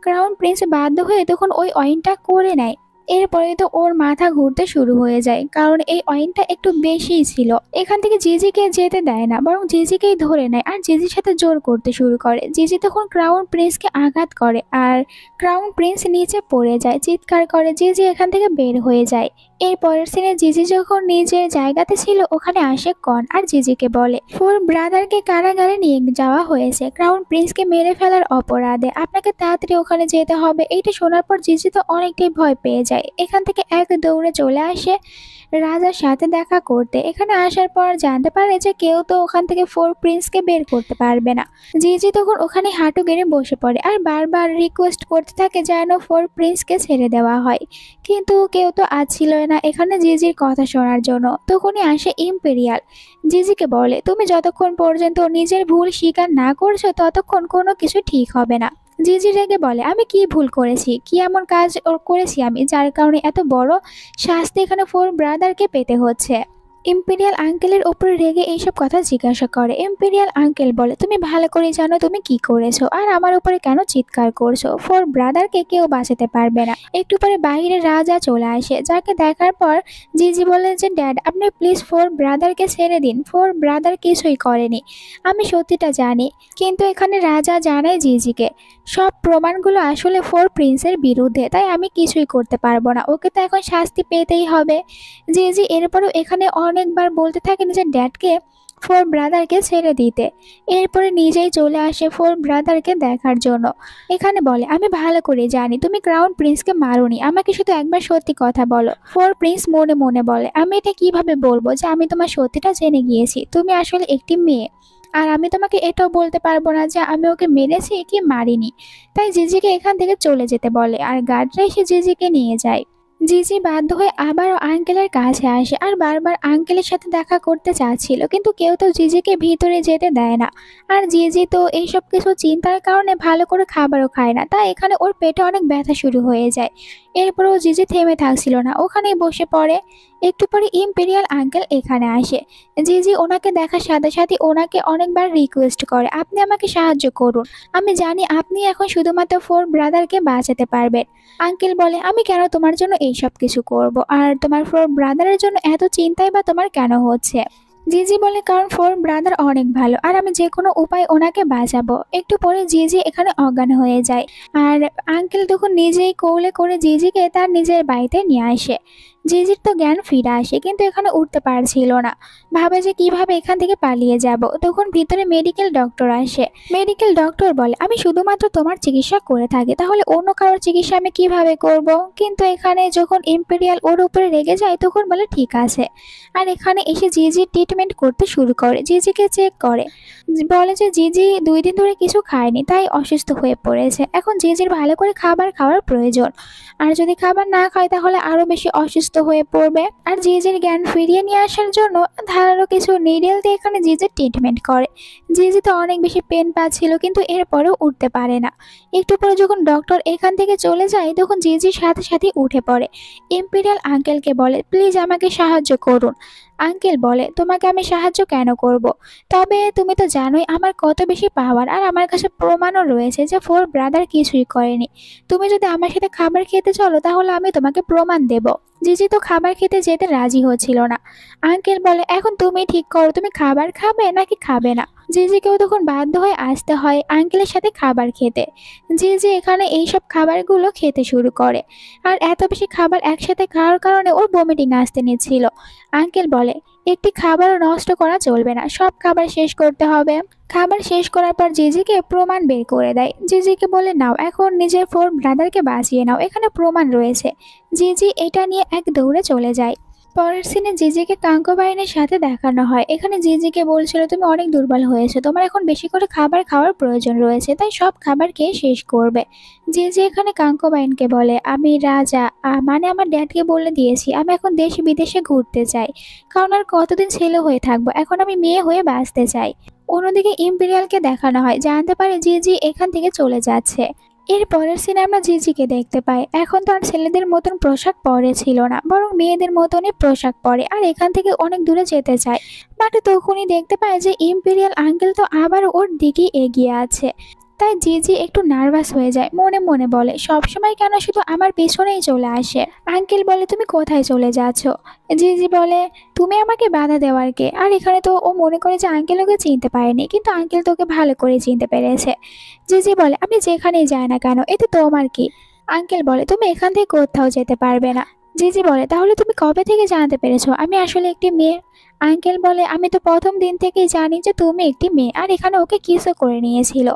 S1: ক্রাউন প্রিন্স বাধ্য হয়ে তখন ওই অয়েনটা করে নেয়। এরপরে তো ওর মাথা ঘুরতে শুরু হয়ে যায়, কারণ এই অয়েনটা একটু বেশিই ছিল। এখান থেকে জিজিকে যেতে দেয় না, বরং জিজিকেই ধরে নেয় আর জিজির সাথে জোর করতে শুরু করে। জিজি তখন ক্রাউন প্রিন্সকে আঘাত করে আর ক্রাউন প্রিন্স নিচে পড়ে যায়, চিৎকার করে। জিজি এখান থেকে বের হয়ে যায়। এর পরের সিনে জিজি যখন নিজের জায়গাতে ছিল, ওখানে আসে কন আর জিজিকে বলে, ফোর ব্রাদারকে কারাগারে নিয়ে যাওয়া হয়েছে ক্রাউন প্রিন্সকে মেরে ফেলার অপরাধে, আপনাকে তাড়াতাড়ি ওখানে যেতে হবে। এইটা শোনার পর জিজি তো অনেকটাই ভয় পেয়ে যায়। এখান থেকে এক দৌড়ে চলে আসে রাজার সাথে দেখা করতে। এখানে আসার পর জানতে পারে যে কেউ তো ওখান থেকে ফোর প্রিন্সকে বের করতে পারবে না। জিজি তখন ওখানে হাঁটু গেড়ে বসে পড়ে আর বারবার রিকোয়েস্ট করতে থাকে যেন ফোর প্রিন্সকে ছেড়ে দেওয়া হয়, কিন্তু কেউ তো আসছিল না এখানে জিজির কথা শোনার জন্য। তখনই আসে ইম্পেরিয়াল। জিজিকে বলে, তুমি যতক্ষণ পর্যন্ত নিজের ভুল স্বীকার না করছো ততক্ষণ কোনো কিছু ঠিক হবে না। জিজি রেগে বলে, আমি কি ভুল করেছি, কি এমন কাজ করেছি আমি যার কারণে এত বড় শাস্তি এখানে ফোর ব্রাদারকে পেতে হচ্ছে? ইম্পেরিয়াল আঙ্কেলের ওপর রেগে এইসব কথা জিজ্ঞাসা করে। ইম্পেরিয়াল আঙ্কেল বলে, তুমি ভালো করে জানো তুমি কি করেছো, আর আমার উপরে কেন চিৎকার করছো? ফোর ব্রাদারকে কেউ বাঁচাতে পারবে না। একটু পরে বাইরে রাজা চলে আসে, যাকে দেখার পর জিজি বলে যে, ড্যাড, আপনি প্লিজ ফোর ব্রাদারকে ছেড়ে দিন, ফোর ব্রাদার কিছুই করেনি, আমি সত্যিটা জানি। কিন্তু এখানে রাজা জানায় জিজিকে সব প্রমাণগুলো আসলে ফোর প্রিন্সের বিরুদ্ধে, তাই আমি কিছুই করতে পারবো না, ওকে তো এখন শাস্তি পেতেই হবে। জিজি এরপরও এখানে অনেকবার বলতে থাকে নিজের ড্যাডকে ফোর ব্রাদারকে ছেড়ে দিতে। এরপরে নিজেই চলে আসে ফোর ব্রাদারকে দেখার জন্য। এখানে বলে, আমি ভালো করে জানি তুমি ক্রাউন প্রিন্সকে মারোনি, আমাকে শুধু একবার সত্যি কথা বলো। ফোর প্রিন্স মনে মনে বলে, আমি এটা কিভাবে বলবো যে আমি তোমার সত্যিটা জেনে গিয়েছি, তুমি আসলে একটি মেয়ে, আর আমি তোমাকে এটাও বলতে পারবো না যে আমি ওকে মেরেছি কি মারিনি। তাই জিজিকে এখান থেকে চলে যেতে বলে আর গার্ডরা এসে জিজিকে নিয়ে যায়। জিজি বাধ্য হয়ে আবারও আঙ্কেলের কাছে আসে আর বারবার আঙ্কেলের সাথে দেখা করতে চাচ্ছিল, কিন্তু কেউ তো জিজিকে ভিতরে যেতে দেয় না। আর জিজি তো এইসব কিছু চিন্তার কারণে ভালো করে খাবারও খায় না, তাই এখানে ওর পেটে অনেক ব্যথা শুরু হয়ে যায়। এরপরও জিজি থেমে থাকছিল না, ওখানেই বসে পড়ে। একটু পরে ইম্পেরিয়াল আঙ্কেল এখানে আসে। জিজি ওনাকে দেখার সাথে সাথে ওনাকে অনেকবার রিকোয়েস্ট করে, আপনি আমাকে সাহায্য করুন, আমি জানি আপনি এখন শুধুমাত্র ফোর ব্রাদারকে বাঁচাতে পারবেন। আঙ্কেল বলে, আমি কেন তোমার জন্য এইসব কিছু করব, আর তোমার ফোর ব্রাদারের জন্য এত চিন্তাই বা তোমার কেন হচ্ছে? জিজি বলে কারণ ফোর ব্রাদার অনেক ভালো আর আমি যে কোনো উপায় ওনাকে বাঁচাবো। একটু পরে জিজি এখানে অজ্ঞান হয়ে যায় আর আঙ্কেল তখন নিজেই কোলে করে জিজিকে তার নিজের বাড়িতে নিয়ে আসে। জিজির তো জ্ঞান ফিরে আসে কিন্তু এখানে উঠতে পারছিল না, ভাবে যে কিভাবে এখান থেকে পালিয়ে যাব। তখন ভিতরে মেডিকেল ডক্টর আসে। মেডিকেল ডক্টর বলে আমি শুধুমাত্র তোমার চিকিৎসা করে থাকি, তাহলে অন্য কারোর চিকিৎসা আমি কিভাবে করব। কিন্তু এখানে যখন ইম্পেরিয়াল ওর উপরে রেগে যায় তখন বলে ঠিক আছে। আর এখানে এসে জিজি ট্রিটমেন্ট করতে শুরু করে, জিজিকে চেক করে, বলে যে জিজি 2 দিন ধরে কিছু খায়নি তাই অসুস্থ হয়ে পড়েছে, এখন জিজির ভালো করে খাবার খাওয়ার প্রয়োজন, আর যদি খাবার না খায় তাহলে আরো বেশি অসুস্থ হয়ে পড়বে। আর জিজির জ্ঞান ফিরিয়ে নিয়ে আসার জন্য ধারালো কিছু নিডেল দিয়ে এখানে জিজির ট্রিটমেন্ট করে। জিজি তো অনেক বেশি পেন পাচ্ছিল কিন্তু এরপরেও উঠতে পারে না। একটু পরে যখন ডক্টর এখান থেকে চলে যায় তখন জিজির সাথে সাথে উঠে পড়ে। ইম্পেরিয়াল আঙ্কেলকে বলে প্লিজ আমাকে সাহায্য করুন। আঙ্কেল বলে তোমাকে আমি সাহায্য কেন করব, তবে তুমি তো জানোই আমার কত বেশি পাওয়ার আর আমার কাছে প্রমাণও রয়েছে যে ফোর ব্রাদার কিছুই করেনি। তুমি যদি আমার সাথে খাবার খেতে চলো তাহলে আমি তোমাকে প্রমাণ দেব। জিজি তো খাবার খেতে যেতে রাজি হচ্ছিল না। আঙ্কেল বলে এখন তুমি ঠিক করো তুমি খাবার খাবে নাকি খাবে না। জিজিকেও তখন বাধ্য হয়ে আসতে হয় আঙ্কেলের সাথে খাবার খেতে। জিজি এখানে এইসব খাবারগুলো খেতে শুরু করে আর এত বেশি খাবার একসাথে খাওয়ার কারণে ওর বমিটিং আসতে নিচ্ছিল। আঙ্কেল বলে একটি খাবারও নষ্ট করা চলবে না, সব খাবার শেষ করতে হবে। খাবার শেষ করার পর জিজিকে প্রমাণ বের করে দেয়। জিজিকে বলে নাও এখন নিজের ফোর ব্রাদারকে বাঁচিয়ে নাও, এখানে প্রমাণ রয়েছে। জিজি এটা নিয়ে এক দৌড়ে চলে যায়। পরের সিনে জিজিকে কাঙ্কবাহিনীর সাথে দেখানো হয়। এখানে জিজিকে বলছিল তুমি অনেক দুর্বল হয়েছে, তোমার এখন বেশি করে খাবার খাওয়ার প্রয়োজন রয়েছে, তাই সব খাবার খেয়ে শেষ করবে। জিজি এখানে কাঙ্কবাহিনীকে বলে আমি রাজা, মানে আমার ড্যাডকে বলে দিয়েছি আমি এখন দেশ বিদেশে ঘুরতে চাই, কারণ আর কতদিন ছেলে হয়ে থাকবো, এখন আমি মেয়ে হয়ে বাঁচতে চাই। অন্যদিকে ইম্পেরিয়ালকে দেখানো হয়, জানতে পারে জিজি এখান থেকে চলে যাচ্ছে। এর পরের সিনে আমরা জিজিকে দেখতে পাই, এখন তো আর ছেলেদের মতন পোশাক পরে ছিল না, বরং মেয়েদের মতনই পোশাক পরে আর এখান থেকে অনেক দূরে যেতে চায়। বাট তখনই দেখতে পায় যে ইম্পেরিয়াল আঙ্কেল তো আবার ওর দিকেই এগিয়ে আছে। তাই জিজি একটু নার্ভাস হয়ে যায়, মনে মনে বলে সবসময় কেন শুধু আমার পেছনেই চলে আসে। আঙ্কেল বলে তুমি কোথায় চলে যাচ্ছ। জিজি বলে তুমি আমাকে বাধা দেওয়ার কে। আর এখানে তো ও মনে করে যে আঙ্কেল ওকে চিনতে পারেনি, কিন্তু আঙ্কেল তোকে ভালো করে চিনতে পেরেছে। জিজি বলে আমি যেখানেই যাই না কেন এতে তোমার কি। আঙ্কেল বলে তুমি এখান থেকে কোথাও যেতে পারবে না। জিজি বলে তাহলে তুমি কবে থেকে জানতে পেরেছো আমি আসলে একটি মেয়ে। আঙ্কেল বলে আমি তো প্রথম দিন থেকেই জানি যে তুমি একটি মেয়ে, আর এখানে ওকে কিসও করে নিয়েছিল।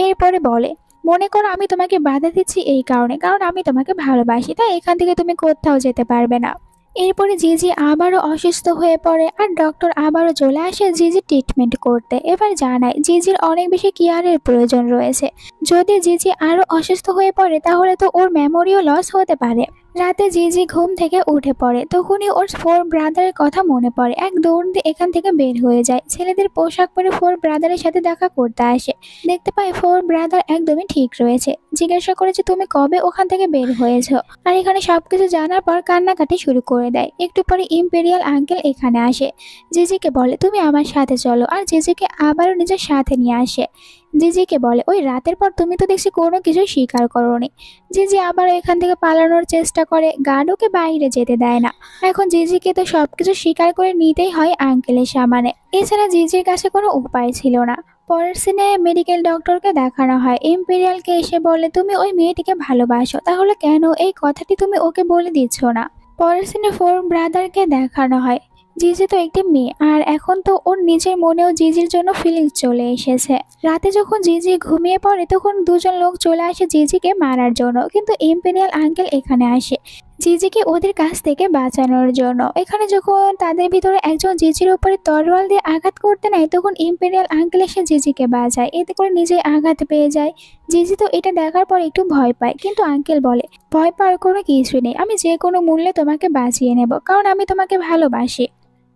S1: এরপরে বলে মনে করো আমি তোমাকে বাধা দিচ্ছি এই কারণে, কারণ আমি তোমাকে ভালোবাসি, তাই এখান থেকে তুমি কোথাও যেতে পারবে না। এরপরে জিজি আবারও অসুস্থ হয়ে পড়ে আর ডক্টর আবারও চলে আসে জিজি ট্রিটমেন্ট করতে। এবার জানায় জিজির অনেক বেশি কেয়ারের প্রয়োজন রয়েছে, যদি জিজি আরো অসুস্থ হয়ে পড়ে তাহলে তো ওর মেমোরিও লস হতে পারে। রাতে জিজি ঘুম থেকে উঠে পড়ে, তখনই ওর ফোর ব্রাদারের কথা মনে পড়ে, এক দৌড় দিয়ে এখান থেকে বের হয়ে যায়। ছেলেদের পোশাক পরে ফোর ব্রাদারের সাথে দেখা করতে আসে, দেখতে পায় ফোর ব্রাদার একদমই ঠিক রয়েছে। জিজ্ঞাসা করেছে তুমি কবে ওখান থেকে বের হয়েছো, আর এখানে সবকিছু জানার পর কান্নাকাটি শুরু করে দেয়। একটু পরে ইম্পেরিয়াল আঙ্কেল এখানে আসে, জিজিকে বলে তুমি আমার সাথে চলো, আর জিজিকে আবারও নিজের সাথে নিয়ে আসে। জিজিকে বলে ওই রাতের পর তুমি তো দেখছি কোনো কিছুই স্বীকার করোনি। জিজি আবার এখান থেকে পালানোর চেষ্টা করে, গার্ড ওকে বাইরে যেতে দেয় না। এখন জিজিকে তো সবকিছু স্বীকার করে নিতেই হয় আঙ্কেলের সামনে, এছাড়া জিজির কাছে কোনো উপায় ছিল না। পরের সিনে মেডিকেল ডক্টরকে দেখানো হয়, ইম্পেরিয়ালকে এসে বলে তুমি ওই মেয়েটিকে ভালোবাসো, তাহলে কেন এই কথাটি তুমি ওকে বলে দিচ্ছ না। পরের সিনে ফোর ব্রাদারকে দেখানো হয়, জিজি তো একটি মেয়ে আর এখন তো ওর নিজের মনেও জিজির জন্য ফিলিংস চলে এসেছে। রাতে যখন জিজি ঘুমিয়ে পড়ে তখন দুজন লোক চলে আসে জিজিকে মারার জন্য, কিন্তু ইম্পেরিয়াল আঙ্কেল এখানে আসে জিজিকে ওদের কাছ থেকে বাঁচানোর জন্য। এখানে যখন তাদের ভিতরে একজন জিজির উপরে তরোয়াল দিয়ে আঘাত করতে নেয় তখন ইম্পেরিয়াল আঙ্কেল এসে জিজিকে বাঁচায়, এতে করে নিজে আঘাত পেয়ে যায়। জিজি তো এটা দেখার পর একটু ভয় পায়, কিন্তু আঙ্কেল বলে ভয় পাওয়ার কোনো কিছু নেই, আমি যে কোনো মূল্যে তোমাকে বাঁচিয়ে নেব, কারণ আমি তোমাকে ভালোবাসি।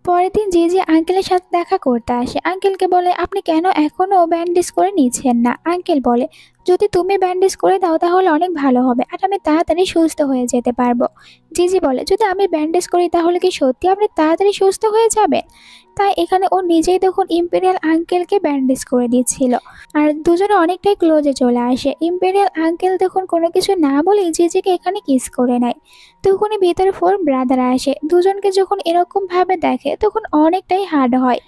S1: পরের দিন জিজি আঙ্কেলের সাথে দেখা করতে আসে, আঙ্কেলকে বলে আপনি কেন এখনো ব্যান্ডেজ করে নিচ্ছেন না। আঙ্কেল বলে যদি তুমি ব্যান্ডেজ করে দাও তাহলে অনেক ভালো হবে আর আমি তাড়াতাড়ি সুস্থ হয়ে যেতে পারবো। জিজি বলে যদি আমি ব্যান্ডেজ করি তাহলে কি সত্যি আপনি তাড়াতাড়ি সুস্থ হয়ে যাবেন। তাই এখানে ও নিজেই তখন ইম্পেরিয়াল আঙ্কেলকে ব্যান্ডেজ করে দিচ্ছিল। আর দুজনে অনেকটাই ক্লোজে চলে আসে। ইম্পেরিয়াল আঙ্কেল তখন কোনো কিছু না বলেই জিজিকে এখানে কিস করে নেয়। তখনই ভিতরে ফোর ব্রাদার আসে। দুজনকে যখন এরকম ভাবে দেখে তখন অনেকটাই হার্ড হয়।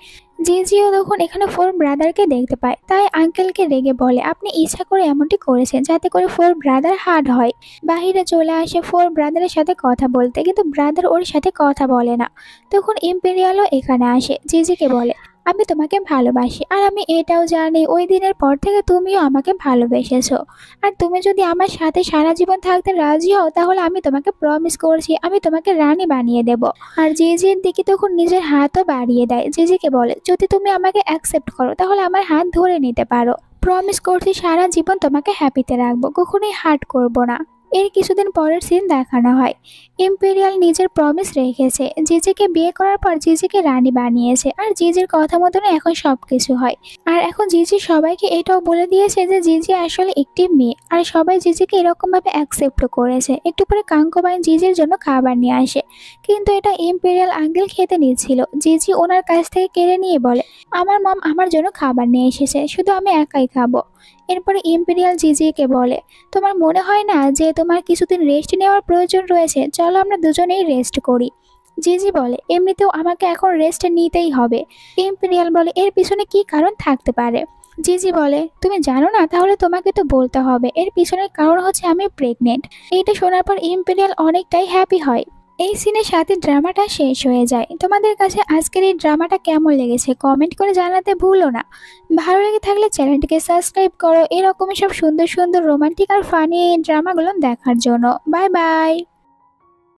S1: জিজিও তখন এখানে ফোর ব্রাদারকে দেখতে পায়, তাই আঙ্কেলকে রেগে বলে আপনি ইচ্ছা করে এমনটি করেছেন যাতে করে ফোর ব্রাদার হার্ড হয়। বাহিরে চলে আসে ফোর ব্রাদারের সাথে কথা বলতে, কিন্তু ব্রাদার ওর সাথে কথা বলে না। তখন ইম্পেরিয়ালও এখানে আসে, জিজিকে বলে আমি তোমাকে ভালোবাসি, আর আমি এটাও জানি ওই দিনের পর থেকে তুমিও আমাকে ভালোবেসেছো। আর তুমি যদি আমার সাথে সারা জীবন থাকতে রাজি হও তাহলে আমি তোমাকে প্রমিস করছি আমি তোমাকে রানী বানিয়ে দেব। আর জিজির দিকে তখন নিজের হাতও বাড়িয়ে দেয়। জিজিকে বলে যদি তুমি আমাকে অ্যাকসেপ্ট করো তাহলে আমার হাত ধরে নিতে পারো। প্রমিস করছি সারা জীবন তোমাকে হ্যাপিতে রাখবো, কখনোই হার্ট করব না। এর কিছুদিন পরের সিন দেখানো হয়। ইম্পেরিয়াল নিজের প্রমিস রেখেছে। জিজিকে বিয়ে করার পর জিজিকে রানী বানিয়েছে, আর জিজির কথা মতন এখন সবকিছু হয়। আর এখন জিজি সবাইকে এটাও বলে দিয়েছে যে জিজি আসলে একটি মেয়ে, আর সবাই জিজিকে এরকম ভাবে অ্যাকসেপ্ট করেছে। একটু পরে কাঙ্কোবাইন জিজির জন্য খাবার নিয়ে আসে, কিন্তু এটা ইম্পেরিয়াল আঙ্কেল খেতে নিয়েছিল। জিজি ওনার কাছ থেকে কেড়ে নিয়ে বলে আমার মম আমার জন্য খাবার নিয়ে এসেছে, শুধু আমি একাই খাবো। এরপরে ইম্পেরিয়াল জিজিকে বলে তোমার মনে হয় না যে তোমার কিছুদিন রেস্ট নেওয়ার প্রয়োজন রয়েছে, চলো আমরা দুজনেই রেস্ট করি। জিজি বলে এমনিতেও আমাকে এখন রেস্ট নিতেই হবে। ইম্পেরিয়াল বলে এর পিছনে কি কারণ থাকতে পারে। জিজি বলে তুমি জানো না, তাহলে তোমাকে তো বলতে হবে। এর পিছনের কারণ হচ্ছে আমি প্রেগনেন্ট। এইটা শোনার পর ইম্পেরিয়াল অনেকটাই হ্যাপি হয়। এই সিনের সাথে ড্রামাটা শেষ হয়ে যায়। তোমাদের কাছে আজকের এই ড্রামাটা কেমন লেগেছে কমেন্ট করে জানাতে ভুলো না। ভালো লেগে থাকলে চ্যানেলটিকে সাবস্ক্রাইব করো এরকমই সব সুন্দর সুন্দর রোমান্টিক আর ফানি ড্রামাগুলো দেখার জন্য। Bye bye.